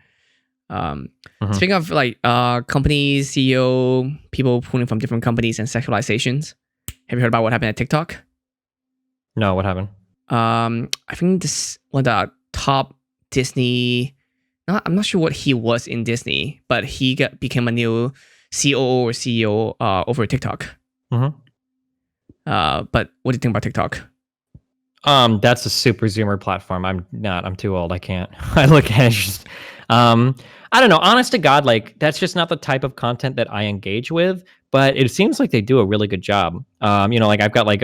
Speaking of like companies, CEO, people pulling from different companies and sexualizations, have you heard about what happened at TikTok? No, what happened? I think this one of the top Disney. I'm not sure what he was in Disney, but he became a new COO or CEO over TikTok. Hmm. But what do you think about TikTok? That's a super zoomer platform. I'm not. I'm too old. I can't. I look at it just. I don't know. Honest to God, like that's just not the type of content that I engage with. But it seems like they do a really good job. Like I've got like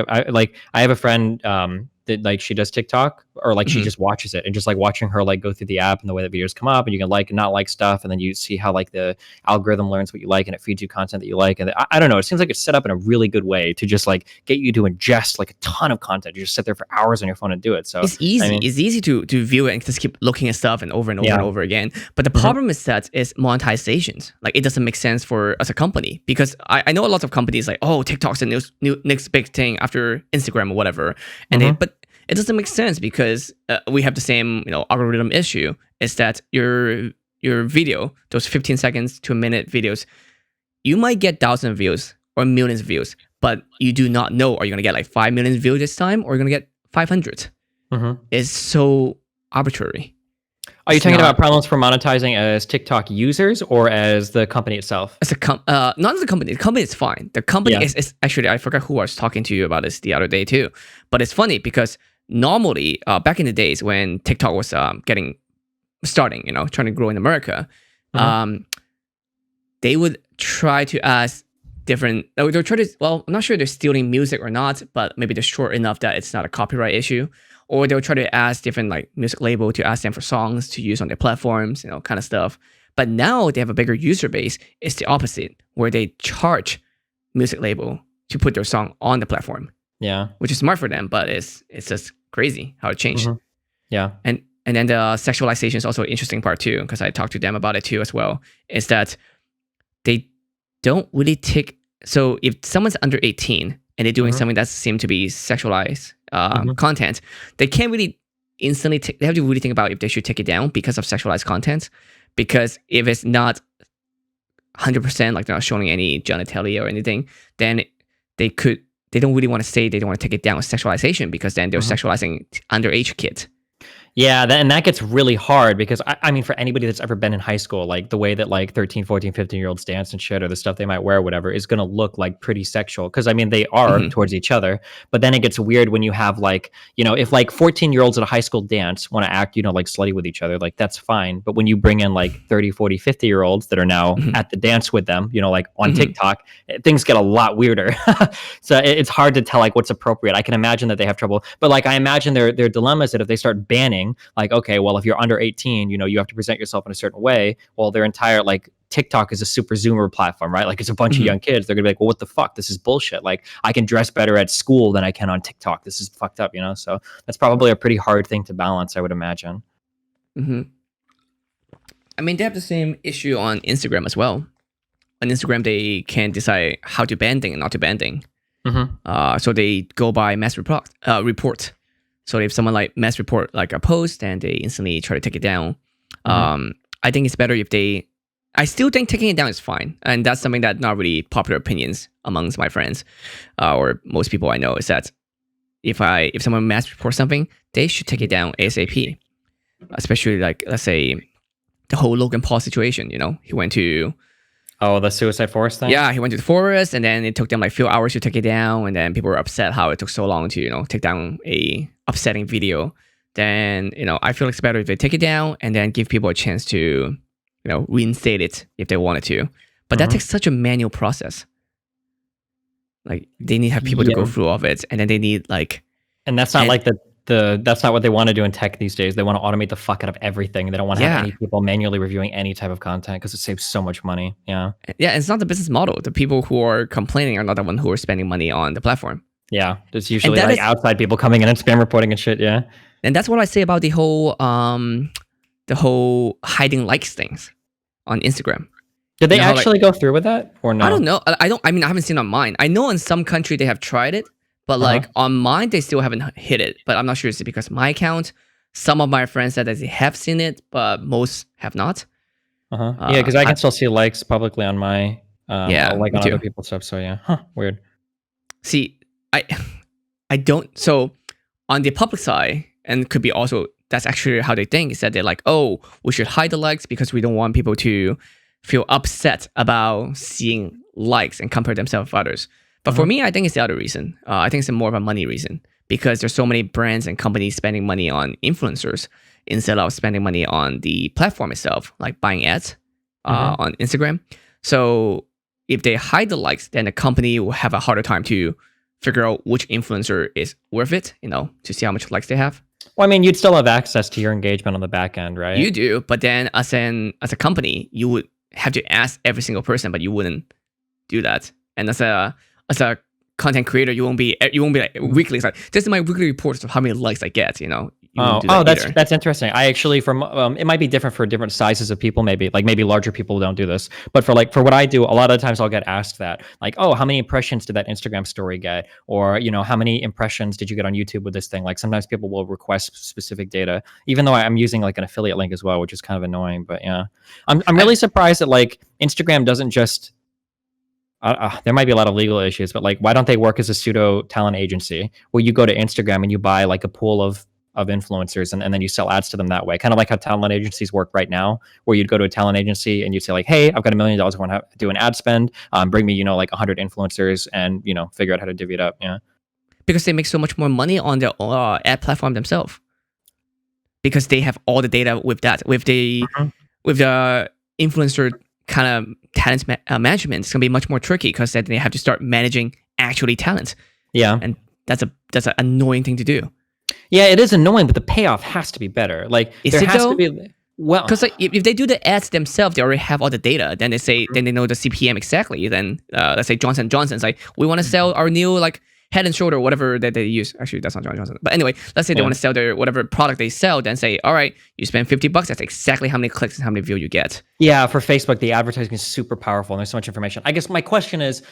I have a friend that like she does TikTok, or like she Mhm. just watches it, and just like watching her like go through the app and the way that videos come up, and you can like and not like stuff, and then you see how like the algorithm learns what you like and it feeds you content that you like. And I don't know. It seems like it's set up in a really good way to just like get you to ingest like a ton of content. You just sit there for hours on your phone and do it. So It's easy. I mean, It's easy to view it and just keep looking at stuff and over and over yeah. and over again. But the Mhm. problem is that it's monetizations. Like it doesn't make sense for us a company because I know a lot of companies like, oh, TikTok's the new next big thing after Instagram or whatever, and Mhm. but it doesn't make sense because we have the same algorithm issue. Is that your video, those 15 seconds to a minute videos, you might get 1,000 views or millions of views, but you do not know, are you going to get like 5 million views this time or are you going to get 500? Mhm. It's so arbitrary. Are you It's talking not about problems for monetizing as TikTok users or as the company itself? as not as a company. The company is fine. The company Yeah. is actually, I forgot who I was talking to you about this the other day too. But it's funny because normally back in the days when TikTok was starting, trying to grow in America, Mhm. They would try to ask different. They'll try to. Well, I'm not sure they're stealing music or not, but maybe they're short enough that it's not a copyright issue. Or they'll try to ask different like music label to ask them for songs to use on their platforms, kind of stuff. But now they have a bigger user base. It's the opposite, where they charge music label to put their song on the platform, Yeah. which is smart for them. But it's just crazy how it changed. Mhm. Yeah. And then the sexualization is also an interesting part too, because I talked to them about it too as well. Is that they don't really take. So if someone's under 18 and they're doing Mhm. something that seems to be sexualized Mhm. content, they can't really instantly. They have to really think about if they should take it down because of sexualized content. Because if it's not 100%, like they're not showing any genitalia or anything, then they could. They don't really want to say they don't want to take it down with sexualization because then they're Mhm. sexualizing underage kids. Yeah, and that gets really hard because I mean, for anybody that's ever been in high school, like the way that like 13, 14, 15-year-olds dance and shit or the stuff they might wear or whatever is going to look like pretty sexual. Cause I mean, they are Hmm. towards each other, but then it gets weird when you have like, if like 14-year-olds at a high school dance want to act, like slutty with each other, like that's fine. But when you bring in like 30, 40, 50-year-olds that are now Hmm. at the dance with them, like on Hmm. TikTok, things get a lot weirder. So it's hard to tell like what's appropriate. I can imagine that they have trouble, but like I imagine their dilemmas that if they start banning, like, okay, well, if you're under 18, you have to present yourself in a certain way. Well, their entire like TikTok is a super Zoomer platform, right? Like it's a bunch of Hmm. young kids. They're gonna be like, well, what the fuck? This is bullshit. Like I can dress better at school than I can on TikTok. This is fucked up, So that's probably a pretty hard thing to balance, I would imagine. Hmm. I mean, they have the same issue on Instagram as well. On Instagram, they can decide how to ban thing and not to ban thing. Mm-hmm. So they go by mass report. So if someone like mass report like a post, then they instantly try to take it down. Mm-hmm. I think it's better if they. I still think taking it down is fine, and that's something that not really popular opinions amongst my friends or most people I know is that if someone mass reports something, they should take it down ASAP. Especially like let's say the whole Logan Paul situation. He went to. Oh, the Suicide Forest thing? Yeah, he went to the forest, and then it took them like few hours to take it down, and then people were upset how it took so long to take down a upsetting video. Then I feel it's better if they take it down and then give people a chance to reinstate it if they wanted to. But that Mhm. takes such a manual process. Like they need to have people to go Yeah. through all of it, and then they need like And that's not and- like that's not what they want to do in tech these days. They want to automate the fuck out of everything. They don't want to have Yeah. any people manually reviewing any type of content because it saves so much money. Yeah. yeah, it's not the business model. The people who are complaining are not the one who are spending money on the platform. Yeah. There's usually that like is- outside people coming in and spam reporting and shit. Yeah. And that's what I say about the whole hiding likes things on Instagram. Did they You know how, like- actually go through with that or no? I don't know. I mean, I haven't seen on mine. I know in some country they have tried it, but like on mine they still haven't hit it. But I'm not sure it's because my account. Some of my friends said that they have seen it, but most have not. Yeah, because I can still see likes publicly on my Yeah, like me on too. other people's stuff. So yeah. Huh. Weird. See, I don't. So on the public side, and could be also that's actually how they think is that they're like, oh, we should hide the likes because we don't want people to feel upset about seeing likes and compare themselves with others. But for me, I think it's the other reason. I think it's more of a money reason because there's so many brands and companies spending money on influencers instead of spending money on the platform itself, like buying ads on Instagram. So if they hide the likes, then the company will have a harder time to figure out which influencer is worth it, to see how much likes they have. Well, I mean, you'd still have access to your engagement on the back end, right? You do, but then as a company, you would have to ask every single person, but you wouldn't do that. And as a content creator, you won't be like weekly. It's like this is my weekly reports of how many likes I get. You won't do that either. That's interesting. I actually it might be different for different sizes of people. Maybe larger people don't do this, but for what I do, a lot of the times I'll get asked that, like, oh, how many impressions did that Instagram story get, or how many impressions did you get on YouTube with this thing? Like sometimes people will request specific data, even though I'm using like an affiliate link as well, which is kind of annoying. But yeah, I'm really surprised that like Instagram doesn't just. There might be a lot of legal issues, but like, why don't they work as a pseudo talent agency where you go to Instagram and you buy like a pool of influencers and then you sell ads to them that way? Kind of like how talent agencies work right now, where you'd go to a talent agency and you'd say like, hey, I've got $1 million. I want to do an ad spend. Bring me, like 100 influencers and, figure out how to divvy it up. Yeah. Because they make so much more money on their ad platform themselves. Because they have all the data with that, with the influencer kind of talent management, it's gonna be much more tricky because then they have to start managing actually talent. Yeah, and that's an annoying thing to do. Yeah, it is annoying, but the payoff has to be better. Like there has to be. Well, because like if they do the ads themselves, they already have all the data. Then they say, then they know the CPM exactly. Then let's say Johnson & Johnson's like, we want to sell our new like Head and Shoulder, whatever that they use. Actually, that's not Johnson & Johnson. But anyway, let's say they want to sell their whatever product they sell. Then say, all right, you spend $50. That's exactly how many clicks and how many views you get. Yeah, for Facebook, the advertising is super powerful and there's so much information. I guess my question is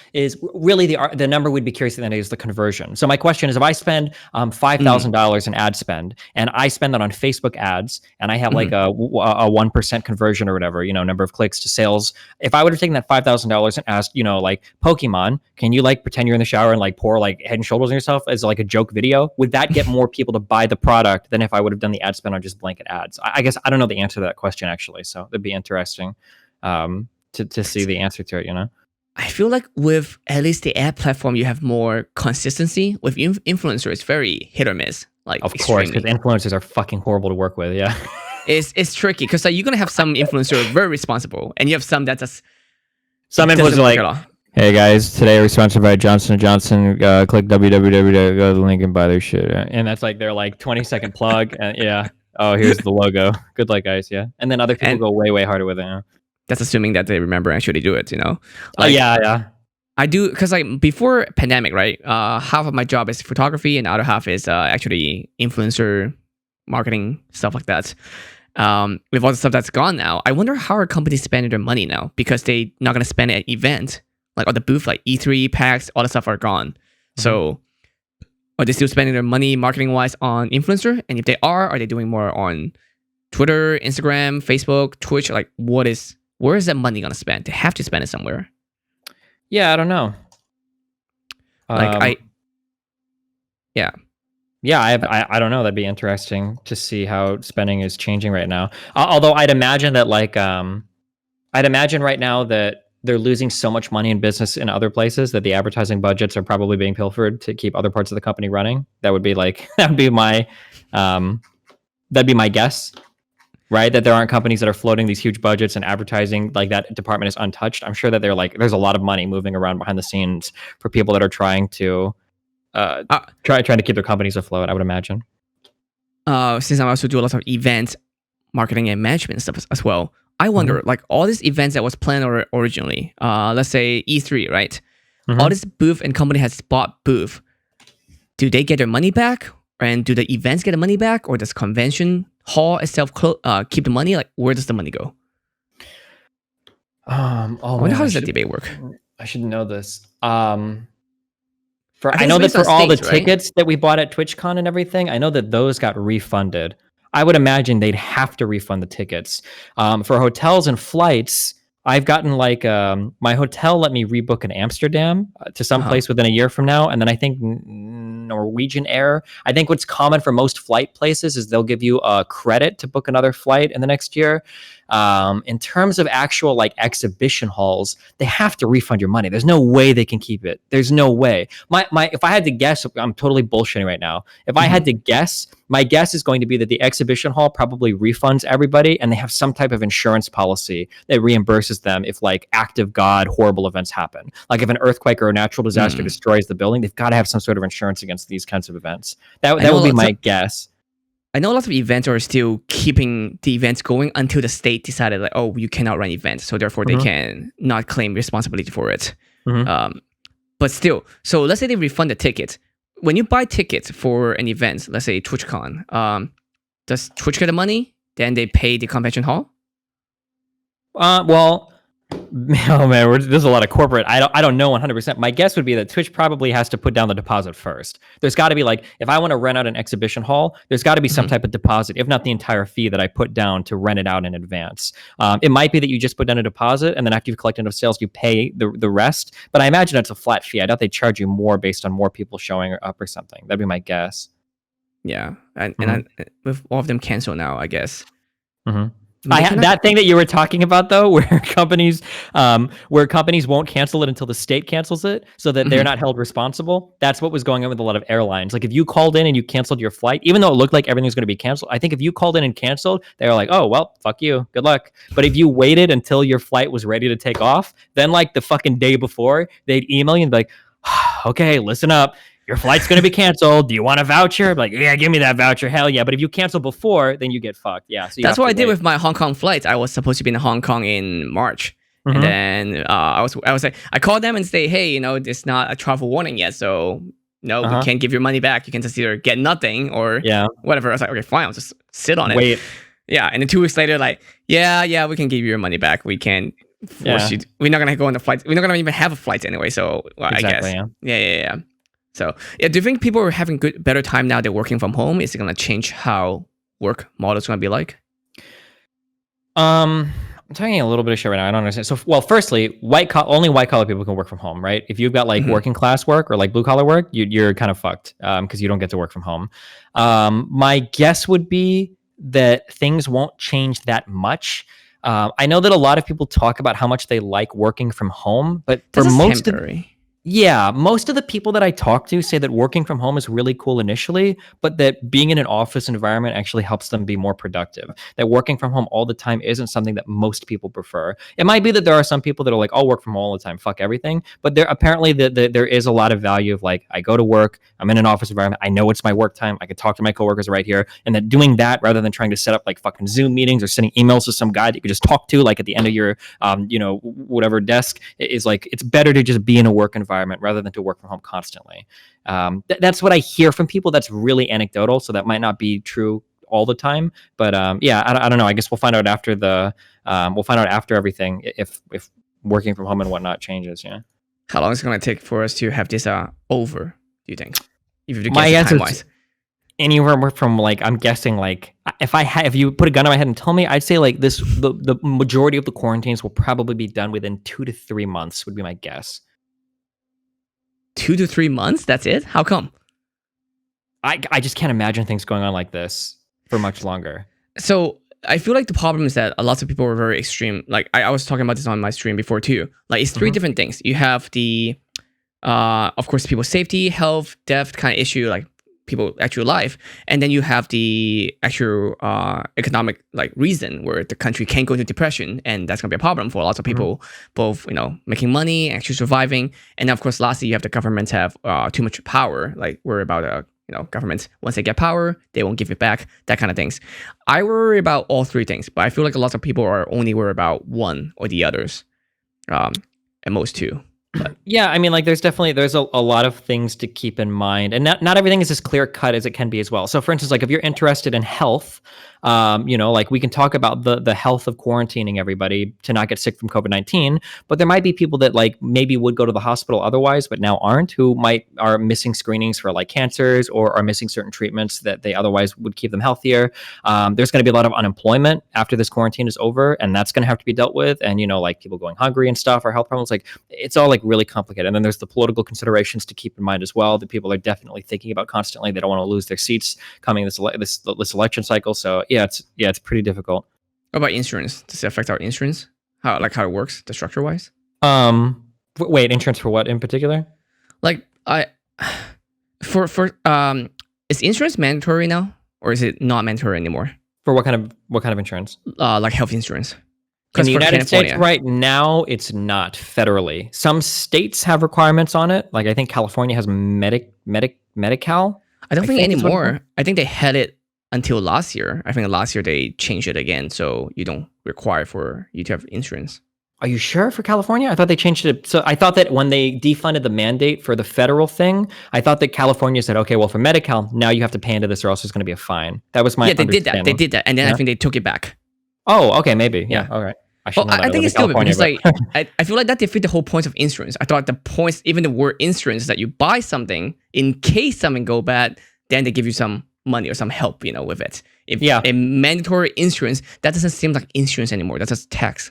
really the number we'd be curious at the end is the conversion. So my question is, if I spend $5,000 in ad spend and I spend that on Facebook ads and I have like a 1% conversion or whatever, number of clicks to sales. If I would have taken that $5,000 and asked, like Pokemon, can you like pretend you're in the shower and like pour like Head and Shoulders on yourself as like a joke video, would that get more people to buy the product than if I would have done the ad spend on just blanket ads? I guess I don't know the answer to that question actually, so it'd be interesting to see the answer to it. I feel like with at least the ad platform, you have more consistency. With influencer, it's very hit or miss. Like, of course, because influencers are fucking horrible to work with. Yeah, it's tricky because like you're gonna have some influencer very responsible, and you have some that just some influencers like, hey guys, today we're sponsored by Johnson & Johnson. Click www. Go to the link and buy their shit. And that's like their like 20-second plug. And yeah. Oh, here's the logo. Good luck, guys. Yeah. And then other people go way harder with it. That's assuming that they remember and actually do it. Like, yeah. I do because like before pandemic, right? Half of my job is photography, and the other half is actually influencer marketing, stuff like that. With all the stuff that's gone now, I wonder how are companies spending their money now, because they not gonna spend it at event, like on the booth, like E3, PAX, all the stuff are gone. Mm-hmm. So are they still spending their money marketing wise on influencer? And if they are they doing more on Twitter, Instagram, Facebook, Twitch? Like where is that money gonna spend? They have to spend it somewhere. Yeah, I don't know. I don't know. That'd be interesting to see how spending is changing right now. Although I'd imagine that right now that they're losing so much money in business in other places that the advertising budgets are probably being pilfered to keep other parts of the company running. That would be my guess. Right, that there aren't companies that are floating these huge budgets and advertising like that department is untouched. I'm sure that there's a lot of money moving around behind the scenes for people that are trying to trying to keep their companies afloat, I would imagine. Since I also do a lot of event marketing and management stuff as well, I wonder, like all these events that was planned originally, let's say E3, right? Mm-hmm. All this booth and company has bought booth. Do they get their money back? And do the events get the money back? Or does convention hall itself keep the money? Like, where does the money go? I wonder how does that debate work? I should know this. I know that for all the tickets that we bought at TwitchCon and everything, I know that those got refunded. I would imagine they'd have to refund the tickets. For hotels and flights, I've gotten like my hotel let me rebook in Amsterdam to some place within a year from now, and then I think Norwegian Air. I think what's common for most flight places is they'll give you a credit to book another flight in the next year. In terms of actual like exhibition halls, they have to refund your money. There's no way they can keep it. There's no way. If I had to guess, I'm totally bullshitting right now. If I had to guess, my guess is going to be that the exhibition hall probably refunds everybody, and they have some type of insurance policy that reimburses them if like act of God horrible events happen. Like if an earthquake or a natural disaster destroys the building, they've got to have some sort of insurance against these kinds of events. That would be my guess. I know lots of events are still keeping the events going until the state decided like, oh, you cannot run events, so therefore they can not claim responsibility for it. But still, so let's say they refund the ticket. When you buy tickets for an event, let's say TwitchCon, does Twitch get the money? Then they pay the convention hall? Well, oh man, there's a lot of corporate. I don't know 100%. My guess would be that Twitch probably has to put down the deposit first. There's got to be like, if I want to rent out an exhibition hall, there's got to be some type of deposit, if not the entire fee that I put down to rent it out in advance. It might be that you just put down a deposit, and then after you've collected enough sales, you pay the rest. But I imagine it's a flat fee. I doubt they charge you more based on more people showing up or something. That'd be my guess. Yeah, and with all of them canceled now, I guess. That thing that you were talking about though, where companies won't cancel it until the state cancels it, so that they're not held responsible. That's what was going on with a lot of airlines. Like if you called in and you canceled your flight, even though it looked like everything was going to be canceled, I think if you called in and canceled, they were like, oh well, fuck you, good luck. But if you waited until your flight was ready to take off, then like the fucking day before, they'd email you and be like, okay, listen up. Your flight's going to be canceled. Do you want a voucher? I'm like, yeah, give me that voucher. Hell yeah. But if you cancel before, then you get fucked. Yeah. So that's what I did with my Hong Kong flights. I was supposed to be in Hong Kong in March. And then I was like, I called them and say, hey, it's not a travel warning yet. So no, we can't give your money back. You can just either get nothing or whatever. I was like, okay, fine. I'll just sit on it. Wait. Yeah. And then 2 weeks later, like, yeah, we can give you your money back. We can't force you. We're not going to go on the flights. We're not going to even have a flight anyway. So exactly, I guess. Yeah. So, do you think people are having better time now they're working from home? Is it going to change how work models going to be like? I'm talking a little bit of shit right now. I don't understand. So, well, firstly, only white collar people can work from home, right? If you've got like working class work or like blue collar work, you're kind of fucked because you don't get to work from home. My guess would be that things won't change that much. I know that a lot of people talk about how much they like working from home, but for This is most of temporary. yeah, most of the people that I talk to say that working from home is really cool initially, but that being in an office environment actually helps them be more productive. That working from home all the time isn't something that most people prefer. It might be that there are some people that are like, "I'll work from home all the time, fuck everything." But there apparently there is a lot of value of like, I go to work, I'm in an office environment, I know it's my work time, I can talk to my coworkers right here, and that doing that rather than trying to set up like fucking Zoom meetings or sending emails to some guy that you could just talk to like at the end of your whatever desk is like it's better to just be in a work environment rather than to work from home constantly. That's what I hear from people. That's really anecdotal, so that might not be true all the time. But yeah, I don't know. I guess we'll find out after everything if working from home and whatnot changes. Yeah. How long is it going to take for us to have this over? Do you think? If you My guess answer time-wise. is anywhere from like I'm guessing like if you put a gun to my head and tell me, I'd say like the majority of the quarantines will probably be done within 2 to 3 months would be my guess. 2 to 3 months? That's it? How come? I just can't imagine things going on like this for much longer. So I feel like the problem is that a lot of people are very extreme. Like I was talking about this on my stream before too. Like it's three different things. You have the, of course, people's safety, health, death kind of issue, like people actual life, and then you have the actual economic like reason where the country can go into depression, and that's gonna be a problem for lots of people, both making money, actually surviving, and then of course lastly you have the governments have too much power. Like we're about governments once they get power they won't give it back, that kind of things. I worry about all three things, but I feel like a lot of people are only worried about one or the others, at most two. But yeah, I mean, like, there's a lot of things to keep in mind, and not everything is as clear cut as it can be as well. So, for instance, like if you're interested in health, like we can talk about the health of quarantining everybody to not get sick from COVID-19, but there might be people that like maybe would go to the hospital otherwise, but now aren't, who are missing screenings for like cancers or are missing certain treatments that they otherwise would keep them healthier. There's going to be a lot of unemployment after this quarantine is over, and that's going to have to be dealt with. And like people going hungry and stuff, or health problems, like it's all like really complicated. And then there's the political considerations to keep in mind as well that people are definitely thinking about constantly. They don't want to lose their seats coming this election cycle. So yeah, it's pretty difficult. what about insurance? Does it affect our insurance? How it works, the structure wise? Wait, insurance for what in particular? Like for is insurance mandatory now, or is it not mandatory anymore? For what kind of insurance? Like health insurance. In the For United States California- right now, it's not federally. Some states have requirements on it. Like I think California has Medi-Cal. I don't think think it's what it's anymore. I think they had it until last year. I think last year they changed it again, so you don't require for you to have insurance. Are you sure for California? I thought they changed it. So I thought that when they defunded the mandate for the federal thing, I thought that California said, okay, well, for Medi-Cal, now you have to pay into this or else there's going to be a fine. That was my They did that. They did that, and then I think they took it back. Oh, okay, maybe. Yeah. Yeah. All right. Well, I think it's stupid because like I feel like that defeats the whole point of insurance. I thought the points, even the word insurance, is that you buy something in case something go bad, then they give you some money or some help, with it. If a mandatory insurance, that doesn't seem like insurance anymore. That's just tax.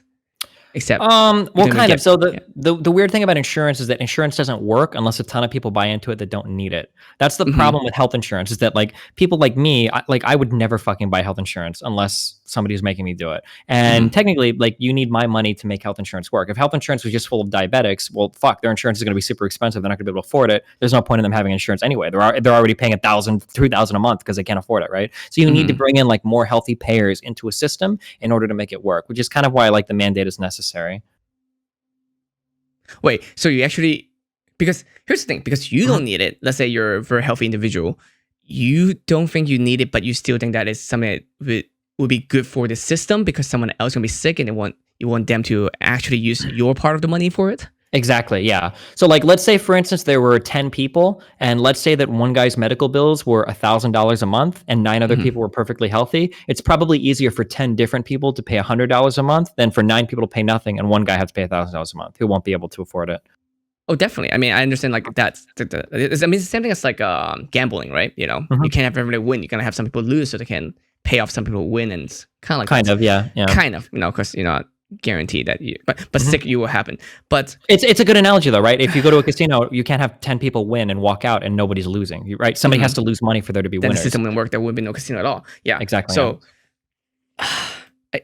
Except well, kind of. So the weird thing about insurance is that insurance doesn't work unless a ton of people buy into it that don't need it. That's the problem with health insurance, is that like people like me, I would never fucking buy health insurance unless somebody's making me do it. And technically, like you need my money to make health insurance work. If health insurance was just full of diabetics, well, fuck, their insurance is going to be super expensive. They're not going to be able to afford it. There's no point in them having insurance anyway. They're already paying $1,000, $3,000 a month because they can't afford it, right? So you need to bring in like more healthy payers into a system in order to make it work, which is kind of why like the mandate is necessary. Wait, so you actually, because here's the thing, because you don't need it. Let's say you're a very healthy individual, you don't think you need it, but you still think that is something that would be good for the system because someone else is gonna be sick and you want them to actually use your part of the money for it. Exactly, yeah. So like, let's say for instance, there were 10 people and let's say that one guy's medical bills were $1,000 a month and 9 other people were perfectly healthy. It's probably easier for 10 different people to pay $100 a month than for 9 people to pay nothing and one guy has to pay $1,000 a month who won't be able to afford it. Oh, definitely. I mean, I understand like that's, it's the same thing as like gambling, right? You can't have everybody win. You're gonna have some people lose so they can pay off some people who win, and it's kind of like Kind of, yeah. kind of, because guarantee that but Mhm. sick you will happen. But It's a good analogy though, right? If you go to a casino, you can't have 10 people win and walk out and nobody's losing, right? Somebody has mhm, to lose money for there to be then the winners. system wouldn't work. There wouldn't be no casino at all. Yeah. Exactly. Yeah. So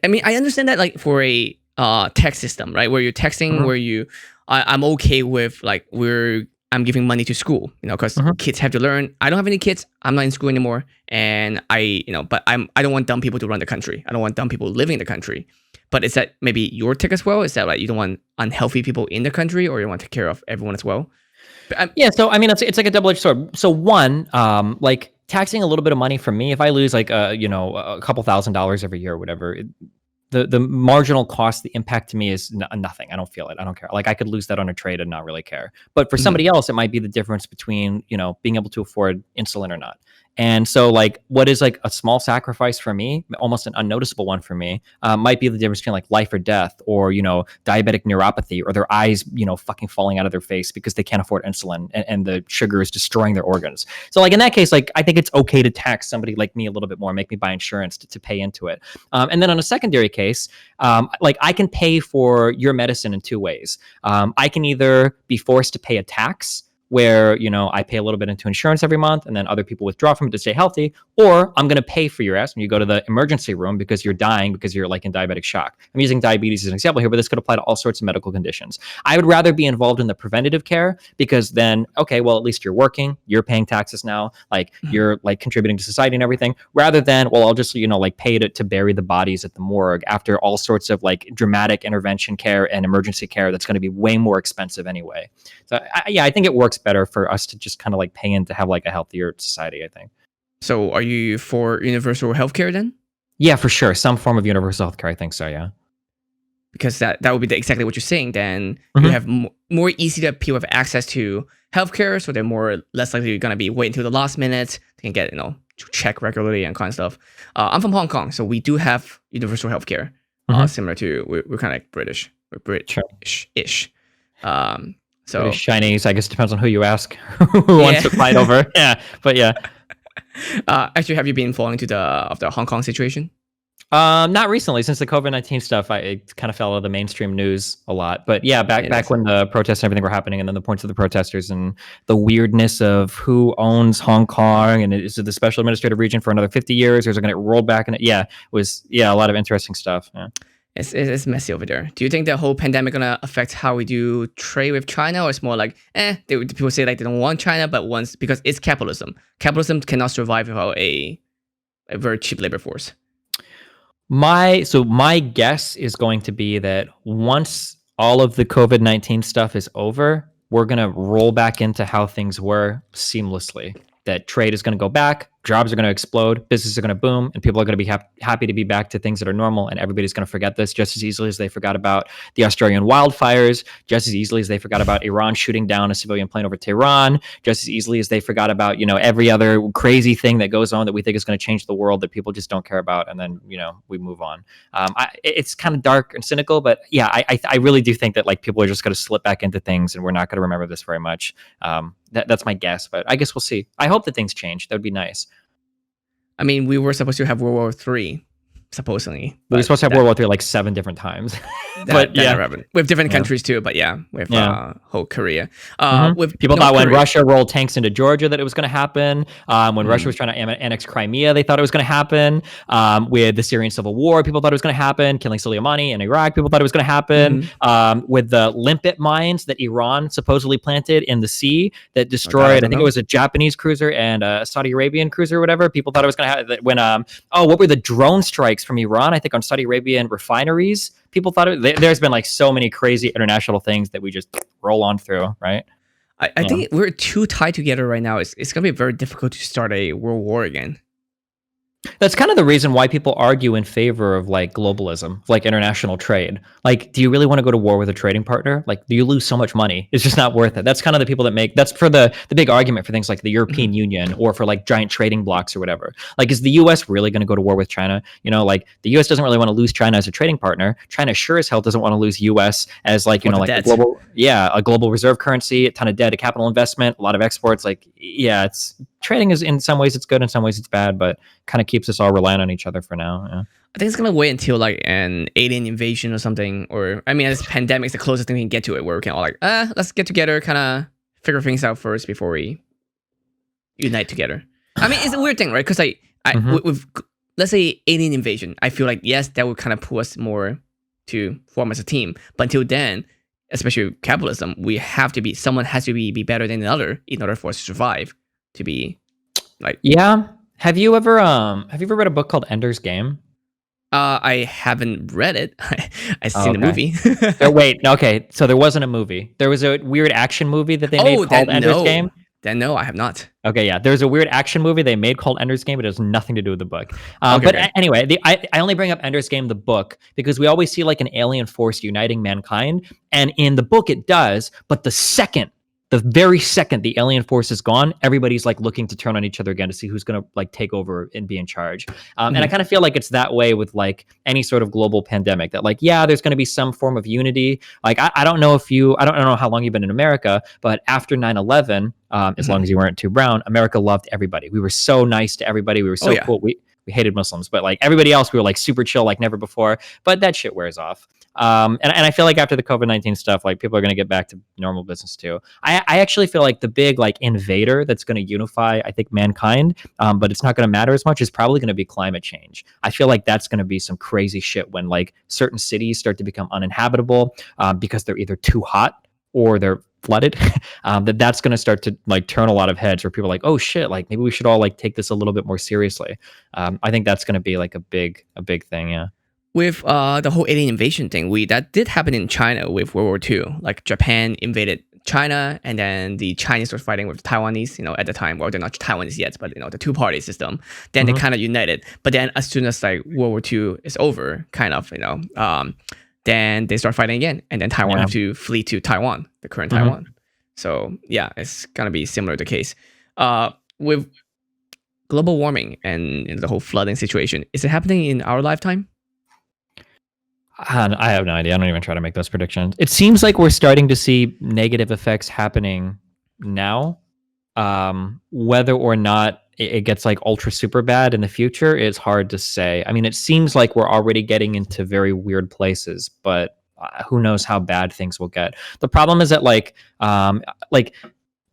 I mean, I understand that like for a tax system, right? Where you're taxing, Mhm. where I'm okay with like I'm giving money to school, because Mhm. kids have to learn. I don't have any kids. I'm not in school anymore, and but I don't want dumb people to run the country. I don't want dumb people living in the country. But is that maybe your take as well? Is that like you don't want unhealthy people in the country, or you want to take care of everyone as well? But Yeah, so I mean, it's like a double-edged sword. So one, like taxing a little bit of money from me, if I lose like a couple $1,000s every year or whatever, the marginal cost, the impact to me is nothing. I don't feel it. I don't care. Like I could lose that on a trade and not really care. But for mhm, somebody else, it might be the difference between being able to afford insulin or not. And so, like, what is like a small sacrifice for me, almost an unnoticeable one for me, might be the difference between like life or death, or diabetic neuropathy, or their eyes, fucking falling out of their face because they can't afford insulin and the sugar is destroying their organs. So, like in that case, like I think it's okay to tax somebody like me a little bit more, make me buy insurance to pay into it. And then on a secondary case, like I can pay for your medicine in two ways. I can either be forced to pay a tax where I pay a little bit into insurance every month and then other people withdraw from it to stay healthy, or I'm going to pay for your ass when you go to the emergency room because you're dying because you're like in diabetic shock. I'm using diabetes as an example here, but this could apply to all sorts of medical conditions. I would rather be involved in the preventative care because then, okay, well, at least you're working, you're paying taxes now, like mhm. you're like contributing to society and everything, rather than, well, I'll just like pay to bury the bodies at the morgue after all sorts of like dramatic intervention care and emergency care that's going to be way more expensive anyway. So I think it works better for us to just kind of like pay in to have like a healthier society, I think. So are you for universal healthcare then? Yeah, for sure. Some form of universal healthcare, I think so, yeah. Because that would be exactly what you're saying. Then you Hmm. have more easy to people have access to healthcare, so they're less likely going to be waiting until the last minute. They can get to check regularly and kind of stuff. I'm from Hong Kong, so we do have universal healthcare, Hmm. similar to we're kind of like British, we're Sure. British-ish. Um, British so Chinese, I guess it depends on who you ask, who wants yeah. to fight over. Yeah, but yeah. Actually, have you been following to the Hong Kong situation? Not recently, since the COVID-19 stuff. It kind of fell out of the mainstream news a lot. But yeah, It back is. when the protests and everything were happening, and then the points of the protesters and the weirdness of who owns Hong Kong, and is it the special administrative region for another 50 years, or is it going to get rolled back? And yeah, it was a lot of interesting stuff. Yeah. It's messy over there. Do you think the whole pandemic gonna affect how we do trade with China, or it's more like, people say like they don't want China, but once because it's capitalism. Capitalism cannot survive without a very cheap labor force. My guess is going to be that once all of the COVID-19 stuff is over, we're going to roll back into how things were seamlessly. That trade is going to go back, jobs are going to explode, businesses are going to boom, and people are going to be happy to be back to things that are normal. And everybody's going to forget this just as easily as they forgot about the Australian wildfires, just as easily as they forgot about Iran shooting down a civilian plane over Tehran, just as easily as they forgot about every other crazy thing that goes on that we think is going to change the world that people just don't care about, and then we move on. It's kind of dark and cynical, but yeah, I really do think that like people are just going to slip back into things, and we're not going to remember this very much. That's my guess, but I guess we'll see. I hope that things change. That would be nice. I mean, we were supposed to have World War III, supposedly. We were But supposed to have World War III like 7 different times, but that yeah, never happened. With different yeah, countries too, but yeah, with yeah. whole Korea. Mm-hmm. With People North thought when Korea. Russia rolled tanks into Georgia that it was going to happen. When Russia Mm, was trying to annex Crimea, they thought it was going to happen. With the Syrian civil war, people thought it was going to happen. Killing Soleimani in Iraq, people thought it was going to happen. mhm. With the limpet mines that Iran supposedly planted in the sea that Oh, that I destroyed, I don't think it know. was a Japanese cruiser and a Saudi Arabian cruiser or whatever. People thought it was going to happen. When what were the drone strikes from Iran? I think on Saudi Arabian refineries. People thought there's been like so many crazy international things that we just roll on through, right? I Yeah. think we're too tied together right now. It's gonna be very difficult to start a world war again. That's kind of the reason why people argue in favor of like globalism, like international trade. Like, do you really want to go to war with a trading partner? Like, you lose so much money. It's just not worth it. That's kind of the people that that's for the big argument for things like the Mhm. European Union or for like giant trading blocks or whatever. Like, is the US really going to go to war with China? Like the US doesn't really want to lose China as a trading partner. China sure as hell doesn't want to lose US as like, Or the like debt. a global reserve currency, a ton of debt, a capital investment, a lot of exports. Like, yeah, it's trading is in some ways it's good, in some ways it's bad, but kind of keeps us all reliant on each other for now. Yeah. I think it's gonna wait until like an alien invasion or something, or I mean, this pandemic is the closest thing we can get to it, where we can all like, let's get together, kind of figure things out first before we unite together. I mean, it's a weird thing, right? Because with let's say alien invasion, I feel like yes, that would kind of pull us more to form as a team. But until then, especially with capitalism, someone has to be better than the other in order for us to survive. To be like, yeah. Have you ever read a book called Ender's Game? I haven't read it. I've seen the movie. Okay. So there wasn't a movie. There was a weird action movie that they made called Ender's Game. Then no, I have not. Okay, yeah. There's a weird action movie they made called Ender's Game, but it has nothing to do with the book. Anyway, I only bring up Ender's Game, the book, because we always see like an alien force uniting mankind. And in the book it does, but the very second the alien force is gone, everybody's like looking to turn on each other again to see who's going to like take over and be in charge. And I kind of feel like it's that way with like any sort of global pandemic, that like, yeah, there's going to be some form of unity. Like, I don't know how long you've been in America, but after 9/11, as long as you weren't too brown, America loved everybody. We were so nice to everybody. We were so cool. We hated Muslims, but like everybody else, we were like super chill, like never before. But that shit wears off. And I feel like after the COVID-19 stuff, like people are going to get back to normal business too. I actually feel like the big like invader that's going to unify, I think, mankind, but it's not going to matter as much, is probably going to be climate change. I feel like that's going to be some crazy shit when like certain cities start to become uninhabitable because they're either too hot or they're flooded. That's going to start to like turn a lot of heads, where people are like, oh shit, like maybe we should all like take this a little bit more seriously. I think that's going to be like a big thing. Yeah. With the whole alien invasion thing, that did happen in China with World War II. Like Japan invaded China, and then the Chinese were fighting with the Taiwanese. At the time, well, they're not Taiwanese yet, but the two-party system. Then they kind of united. But then as soon as like World War II is over, kind of, then they start fighting again, and then Taiwan have to flee to Taiwan, the current Taiwan. So yeah, it's gonna be similar to the case. With global warming and the whole flooding situation, is it happening in our lifetime? I have no idea. I don't even try to make those predictions. It seems like we're starting to see negative effects happening now. Whether or not it gets like ultra super bad in the future is hard to say. I mean, it seems like we're already getting into very weird places, but who knows how bad things will get. The problem is that like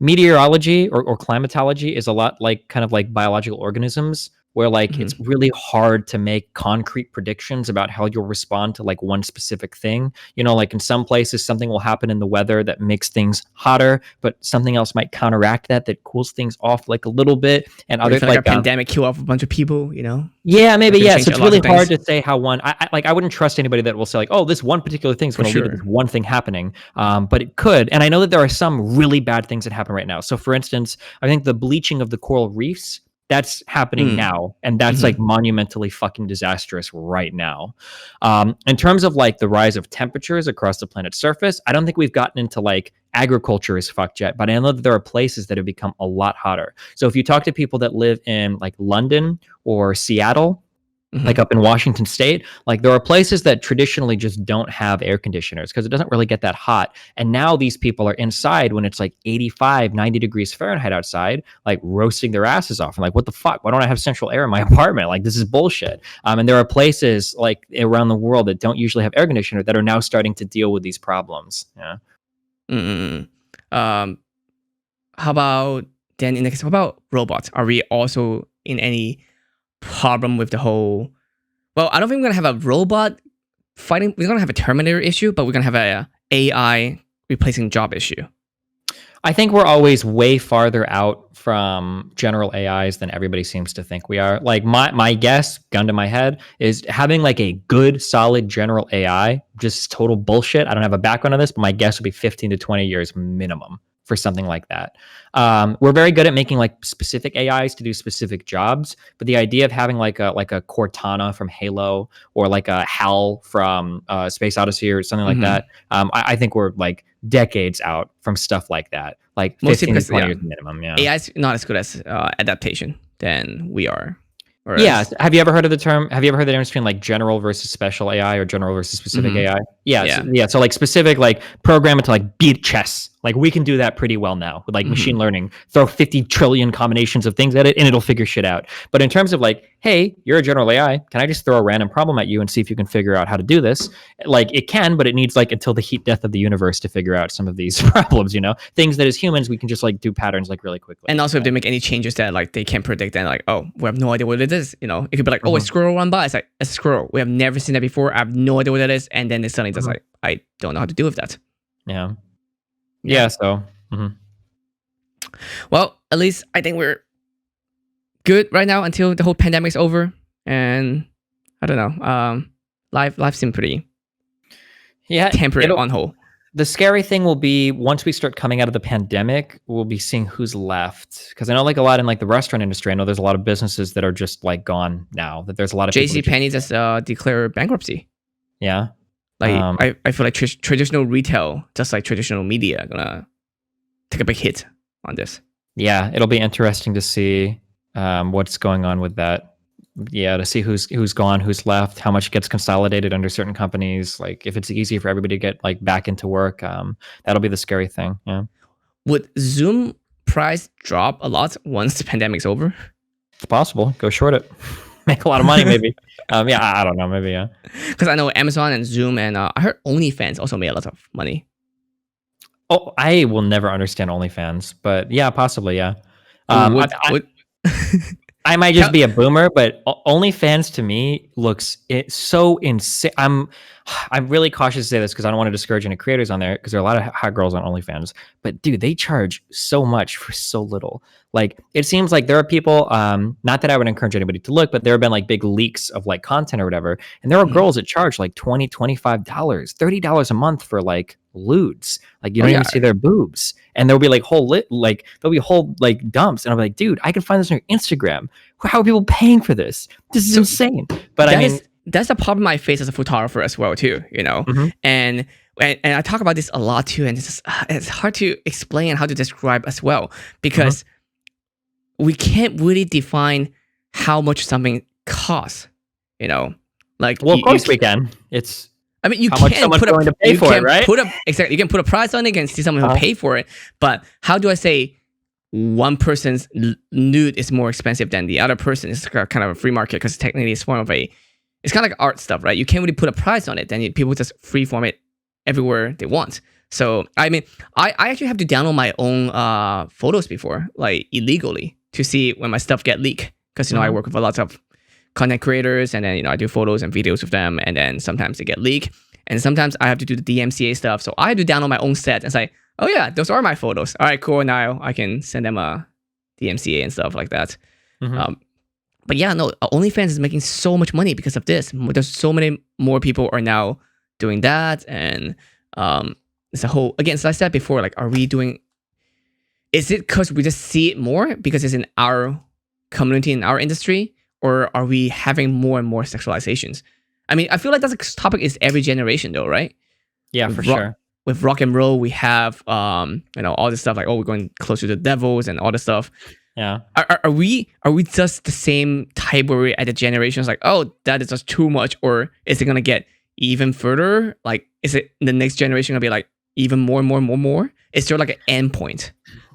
meteorology or climatology is a lot like kind of like biological organisms, where like it's really hard to make concrete predictions about how you'll respond to like one specific thing. Like in some places something will happen in the weather that makes things hotter, but something else might counteract that cools things off like a little bit. And other like a pandemic kill off a bunch of people, Yeah, maybe, yeah. So it's really hard to say how one. I wouldn't trust anybody that will say like, oh, this one particular thing is going to lead to this one thing happening. But it could, and I know that there are some really bad things that happen right now. So for instance, I think the bleaching of the coral reefs, that's happening now, and that's like monumentally fucking disastrous right now. In terms of like the rise of temperatures across the planet's surface, I don't think we've gotten into like agriculture is fucked yet, but I know that there are places that have become a lot hotter. So if you talk to people that live in like London or Seattle, like up in Washington State, like there are places that traditionally just don't have air conditioners because it doesn't really get that hot. And now these people are inside when it's like 85, 90 degrees Fahrenheit outside, like roasting their asses off. And like, what the fuck? Why don't I have central air in my apartment? Like, this is bullshit. And there are places like around the world that don't usually have air conditioner that are now starting to deal with these problems. Yeah. How about then in the case, what about robots? Are we also in any problem with the whole? Well, I don't think we're gonna have a robot fighting. We're gonna have a Terminator issue, but we're gonna have a AI replacing job issue. I think we're always way farther out from general AIs than everybody seems to think we are. Like my guess, gun to my head, is having like a good, solid general AI, just total bullshit. I don't have a background on this, but my guess would be 15 to 20 years minimum for something like that. We're very good at making like specific AIs to do specific jobs, but the idea of having like a Cortana from Halo or like a HAL from Space Odyssey or something like that, I think we're like decades out from stuff like that. Like 15 to 20 years minimum. Yeah, AI is not as good as adaptation than we are. Yeah. Have you ever heard of the term? Have you ever heard the difference between like general versus special AI or general versus specific AI? Yeah. So like specific, like program it to like beat chess. Like we can do that pretty well now with like machine learning. Throw 50 trillion combinations of things at it and it'll figure shit out. But in terms of like, hey, you're a general AI, can I just throw a random problem at you and see if you can figure out how to do this? Like it can, but it needs like until the heat death of the universe to figure out some of these problems, you know? Things that as humans we can just like do patterns like really quickly. And also, if they make any changes that like they can't predict, then like, oh, we have no idea what it is. You know, it could be like, oh, a squirrel run by. It's like a squirrel. We have never seen that before. I have no idea what that is. And then it suddenly just like, I don't know how to deal with that. Yeah. So, well, at least I think we're good right now until the whole pandemic's over. And I don't know. Life seemed pretty temporary on hold. The scary thing will be once we start coming out of the pandemic, we'll be seeing who's left. Because I know like a lot in like the restaurant industry, I know there's a lot of businesses that are just like gone now. That there's a lot of JCPenney just declared bankruptcy. Yeah. Like I feel like traditional retail, just like traditional media, gonna take a big hit on this. Yeah, it'll be interesting to see what's going on with that. Yeah, to see who's gone, who's left, how much gets consolidated under certain companies. Like if it's easy for everybody to get like back into work, that'll be the scary thing. Yeah. Would Zoom price drop a lot once the pandemic's over? It's possible. Go short it. Make a lot of money, maybe. Yeah, I don't know. Maybe, yeah. Because I know Amazon and Zoom and I heard OnlyFans also made a lot of money. Oh, I will never understand OnlyFans, but yeah, possibly, yeah. I might just be a boomer, but OnlyFans to me looks so insane. I'm really cautious to say this because I don't want to discourage any creators on there because there are a lot of hot girls on OnlyFans. But dude, they charge so much for so little. Like it seems like there are people, not that I would encourage anybody to look, but there have been like big leaks of like content or whatever. And there are girls that charge like $20, $25, $30 a month for like lewds. Like you don't even see their boobs. And there'll be like whole dumps. And I'm like, dude, I can find this on your Instagram. How are people paying for this? This is insane. But I mean, that's the problem I face as a photographer as well too, you know? And I talk about this a lot too, and it's hard to explain and how to describe as well because we can't really define how much something costs, you know? Like, well, of course we can. It's I mean, you how much can't someone's put going to pay for it, right? Exactly. You can put a price on it. You can see someone who pay for it. But how do I say one person's nude is more expensive than the other person? It's kind of a free market because technically it's form of it's kind of like art stuff, right? You can't really put a price on it. Then people just freeform it everywhere they want. So, I mean, I actually have to download my own photos before, like illegally, to see when my stuff get leaked. Because, you know, I work with a lot of content creators and then, you know, I do photos and videos with them and then sometimes they get leaked. And sometimes I have to do the DMCA stuff. So I have to download my own set and say, oh yeah, those are my photos. All right, cool. Now I can send them a DMCA and stuff like that. But yeah, no, OnlyFans is making so much money because of this. There's so many more people are now doing that. And it's a whole, again, so I said before, like, is it because we just see it more because it's in our community, in our industry? Or are we having more and more sexualizations? I mean, I feel like that's a topic is every generation though, right? Yeah, for sure. With rock and roll, we have, you know, all this stuff like, oh, we're going closer to the devils and all this stuff. Yeah. Are we just the same type where we're at the generations like, oh, that is just too much? Or is it going to get even further? Like, is it the next generation going to be like even more and more and more and more? Is there like an end point?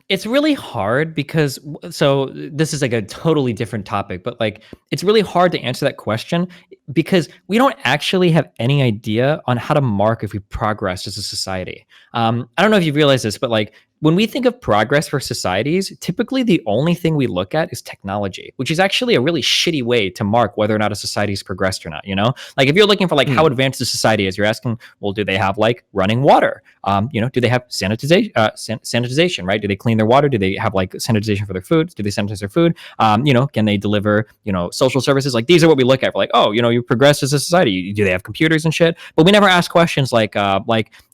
It's really hard because, so this is like a totally different topic, but like, it's really hard to answer that question because we don't actually have any idea on how to mark if we progress as a society. I don't know if you realize this, but like, when we think of progress for societies, typically the only thing we look at is technology, which is actually a really shitty way to mark whether or not a society's progressed or not, you know? Like if you're looking for like how advanced the society is, you're asking, well, do they have like running water? You know, do they have sanitization, right? Do they clean their water? Do they have like sanitization for their food? Do they sanitize their food? You know, can they deliver, you know, social services? Like these are what we look at. We're like, oh, you know, you progressed as a society. Do they have computers and shit? But we never ask questions like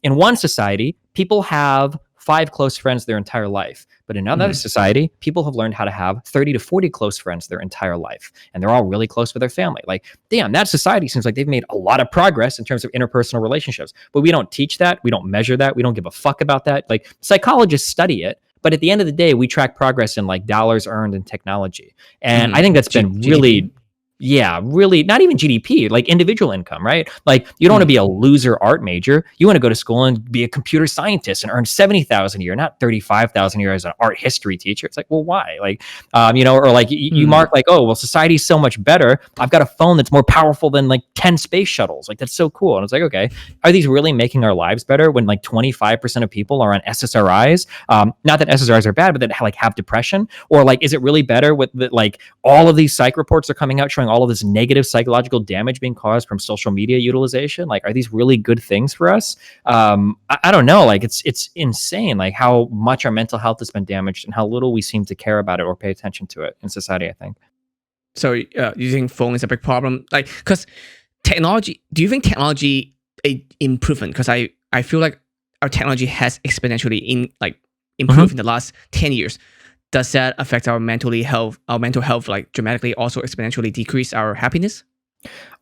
in one society, people have 5 close friends their entire life. But in another society, people have learned how to have 30 to 40 close friends their entire life. And they're all really close with their family. Like, damn, that society seems like they've made a lot of progress in terms of interpersonal relationships. But we don't teach that. We don't measure that. We don't give a fuck about that. Like, psychologists study it. But at the end of the day, we track progress in like dollars earned in technology. And I think that's been really... Yeah, really, not even GDP, like individual income, right? Like you don't want to be a loser art major. You want to go to school and be a computer scientist and earn 70,000 a year, not 35,000 a year as an art history teacher. It's like, well, why? Like, or like you mark like, oh, well, society's so much better. I've got a phone that's more powerful than like 10 space shuttles. Like that's so cool. And it's like, okay, are these really making our lives better when like 25% of people are on SSRIs? Not that SSRIs are bad, but that like have depression, or like, is it really better with the, like all of these psych reports are coming out showing all of this negative psychological damage being caused from social media utilization? Like, are these really good things for us? I don't know. Like, it's insane, like how much our mental health has been damaged and how little we seem to care about it or pay attention to it in society, I think. So you think phone is a big problem? Like, because technology, do you think technology a improvement? Because I feel like our technology has exponentially improved in the last 10 years. Does that affect our mental health, like dramatically, also exponentially decrease our happiness?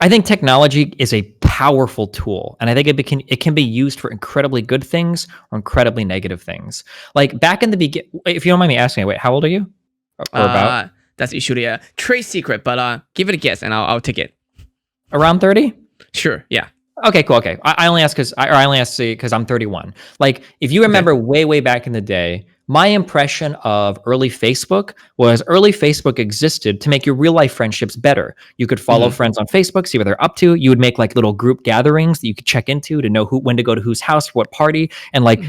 I think technology is a powerful tool, and I think it can be used for incredibly good things or incredibly negative things. Like back in the beginning, if you don't mind me asking, wait, how old are you? Or about? That's usually a trade secret, but give it a guess and I'll take it. Around 30? Sure, yeah. Okay, cool. Okay, I only ask because I'm 31. Like, if you remember way back in the day, my impression of early Facebook was early Facebook existed to make your real life friendships better. You could follow friends on Facebook, see what they're up to. You would make like little group gatherings that you could check into to know when to go to whose house, what party, and like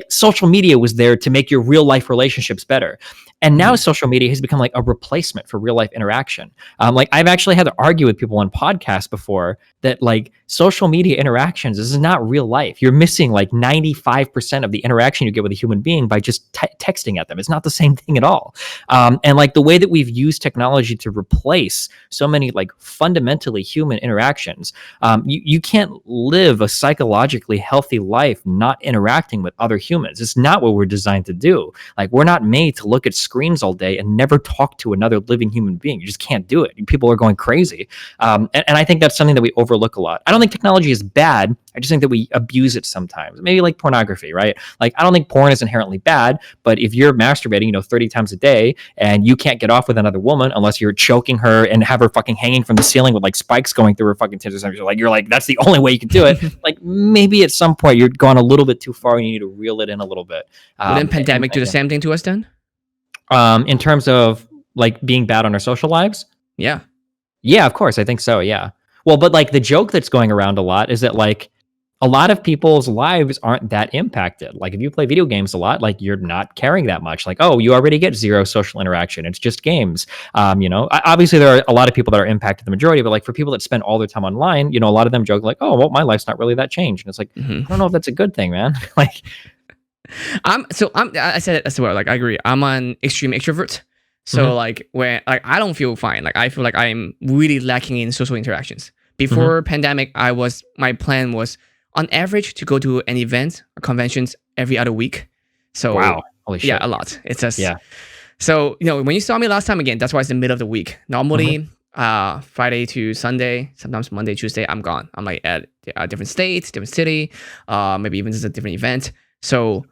social media was there to make your real life relationships better. And now social media has become like a replacement for real life interaction. Like I've actually had to argue with people on podcasts before that like social media interactions, this is not real life. You're missing like 95% of the interaction you get with a human being by just texting at them. It's not the same thing at all. And like the way that we've used technology to replace so many like fundamentally human interactions, you can't live a psychologically healthy life not interacting with other humans. It's not what we're designed to do. Like we're not made to look at screens all day and never talk to another living human being. You just can't do it. People are going crazy. And I think that's something that we overlook a lot. I don't think technology is bad. I just think that we abuse it sometimes. Maybe like pornography, right? Like I don't think porn is inherently bad, but if you're masturbating, 30 times a day and you can't get off with another woman unless you're choking her and have her fucking hanging from the ceiling with like spikes going through her fucking tits, you're like that's the only way you can do it. Like maybe at some point you're going a little bit too far and you need to reel it in a little bit. Wouldn't pandemic do the same thing to us then? In terms of like being bad on our social lives? Yeah, of course. I think so. Yeah. Well, but like the joke that's going around a lot is that like a lot of people's lives aren't that impacted. Like if you play video games a lot, like you're not caring that much. Like, oh, you already get zero social interaction. It's just games. Obviously there are a lot of people that are impacted, the majority, but like for people that spend all their time online, a lot of them joke like, oh, well, my life's not really that changed. And it's like, I don't know if that's a good thing, man. Like, I said it as well. Like I agree. I'm an extreme extrovert. So like when like I don't feel fine. Like I feel like I'm really lacking in social interactions. Before pandemic, my plan was on average to go to an event or conventions every other week. So wow, holy shit. Yeah, a lot. It's just So when you saw me last time again, that's why it's the middle of the week. Normally Friday to Sunday, sometimes Monday, Tuesday, I'm gone. I'm like at a different state, different city, maybe even just a different event. So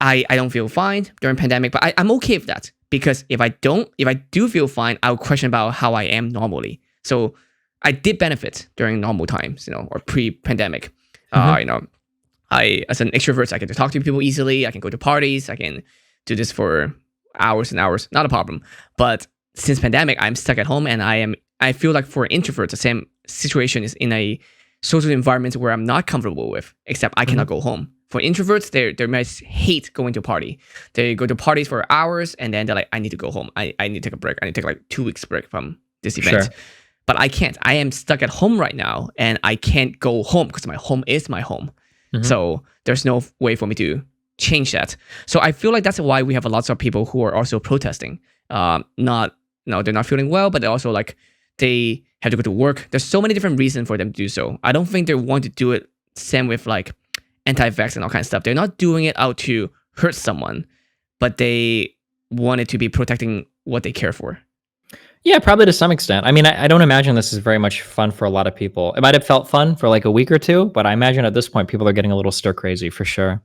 I don't feel fine during pandemic, but I'm okay with that because if I do feel fine, I'll question about how I am normally. So I did benefit during normal times, or pre-pandemic. I as an extrovert, I get to talk to people easily. I can go to parties. I can do this for hours and hours, not a problem. But since pandemic, I'm stuck at home, and I feel like for introverts, the same situation is in a social environment where I'm not comfortable with, except I cannot go home. For introverts, they might hate going to a party. They go to parties for hours, and then they're like, I need to go home. I need to take a break. I need to take like 2 weeks break from this event. Sure. But I can't. I am stuck at home right now, and I can't go home because my home is my home. So there's no way for me to change that. So I feel like that's why we have lots of people who are also protesting. They're not feeling well, but they also like they have to go to work. There's so many different reasons for them to do so. I don't think they want to do it same with like anti-vax and all kinds of stuff. They're not doing it out to hurt someone, but they want it to be protecting what they care for. Yeah, probably to some extent. I mean, I don't imagine this is very much fun for a lot of people. It might have felt fun for like a week or two, but I imagine at this point, people are getting a little stir crazy for sure.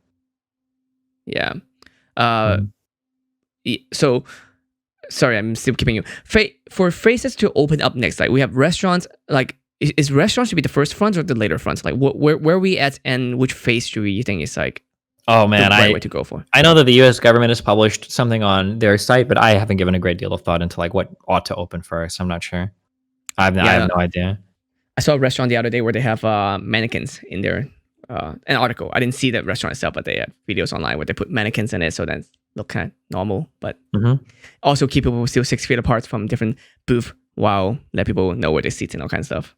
Yeah. So sorry, I'm still keeping you. For phases to open up next, like we have restaurants. Like, is restaurants should be the first fronts or the later fronts? Like, where are we at, and which phase do you think is like Oh the man, right way to go for? I know that the U.S. government has published something on their site, but I haven't given a great deal of thought into like what ought to open first. I'm not sure. I have no idea. I saw a restaurant the other day where they have mannequins in their an article. I didn't see the restaurant itself, but they have videos online where they put mannequins in it, so that look kind of normal, but also keep people still 6 feet apart from different booth while let people know where they sit and all kind of stuff.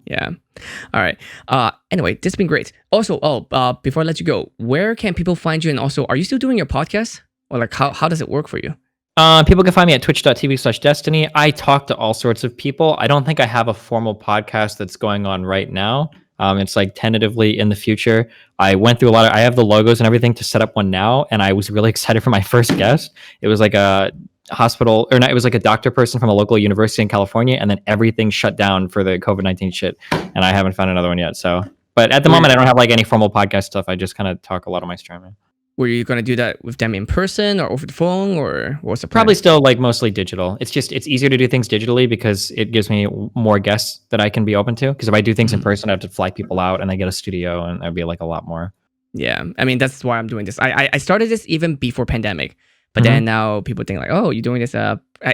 Yeah. All right. Anyway, this has been great. Also, before I let you go, where can people find you? And also, are you still doing your podcast, or like how does it work for you? People can find me at twitch.tv/destiny. I talk to all sorts of people. I don't think I have a formal podcast that's going on right now. It's like tentatively in the future. I went through I have the logos and everything to set up one now. And I was really excited for my first guest. It was like a hospital, or not, it was like a doctor person from a local university in California. And then everything shut down for the COVID-19 shit. And I haven't found another one yet. So, but at the moment, I don't have like any formal podcast stuff. I just kind of talk a lot on my streaming. Were you going to do that with them in person or over the phone, or what's the plan? Probably still like mostly digital. It's easier to do things digitally because it gives me more guests that I can be open to. Because if I do things in person, I have to fly people out and I get a studio, and that'd be like a lot more. Yeah, I mean that's why I'm doing this. I started this even before pandemic, but then now people think like, oh, you're doing this.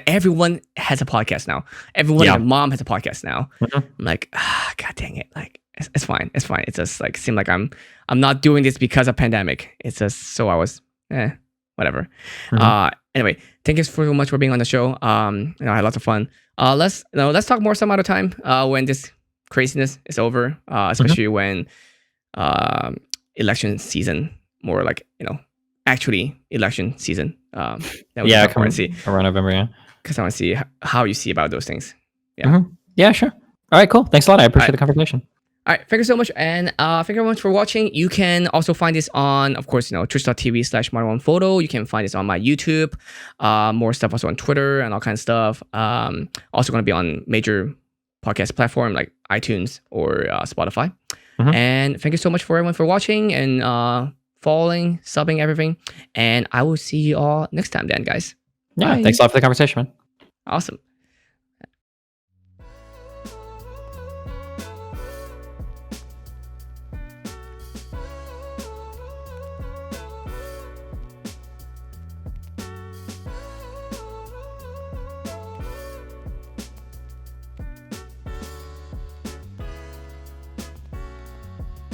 Everyone has a podcast now. Everyone, and their mom has a podcast now. I'm like, god dang it, like. It's fine. It's fine. It's just like seem like I'm not doing this because of pandemic. It's just so I was whatever. Anyway, thank you so much for being on the show. I had lots of fun. Let's talk more some other time when this craziness is over. Especially when election season, more like actually election season. Around November. Yeah, because I want to see how you see about those things. Yeah. Yeah, sure. All right, cool. Thanks a lot. I appreciate the conversation. All right, thank you so much, and thank you very much for watching. You can also find this on, of course, twitch.tv/ModernOnePhoto. You can find this on my YouTube. More stuff also on Twitter and all kinds of stuff. Also going to be on major podcast platform like iTunes or Spotify. And thank you so much for everyone for watching and following, subbing, everything. And I will see you all next time then, guys. Yeah, thanks a lot for the conversation, man. Awesome.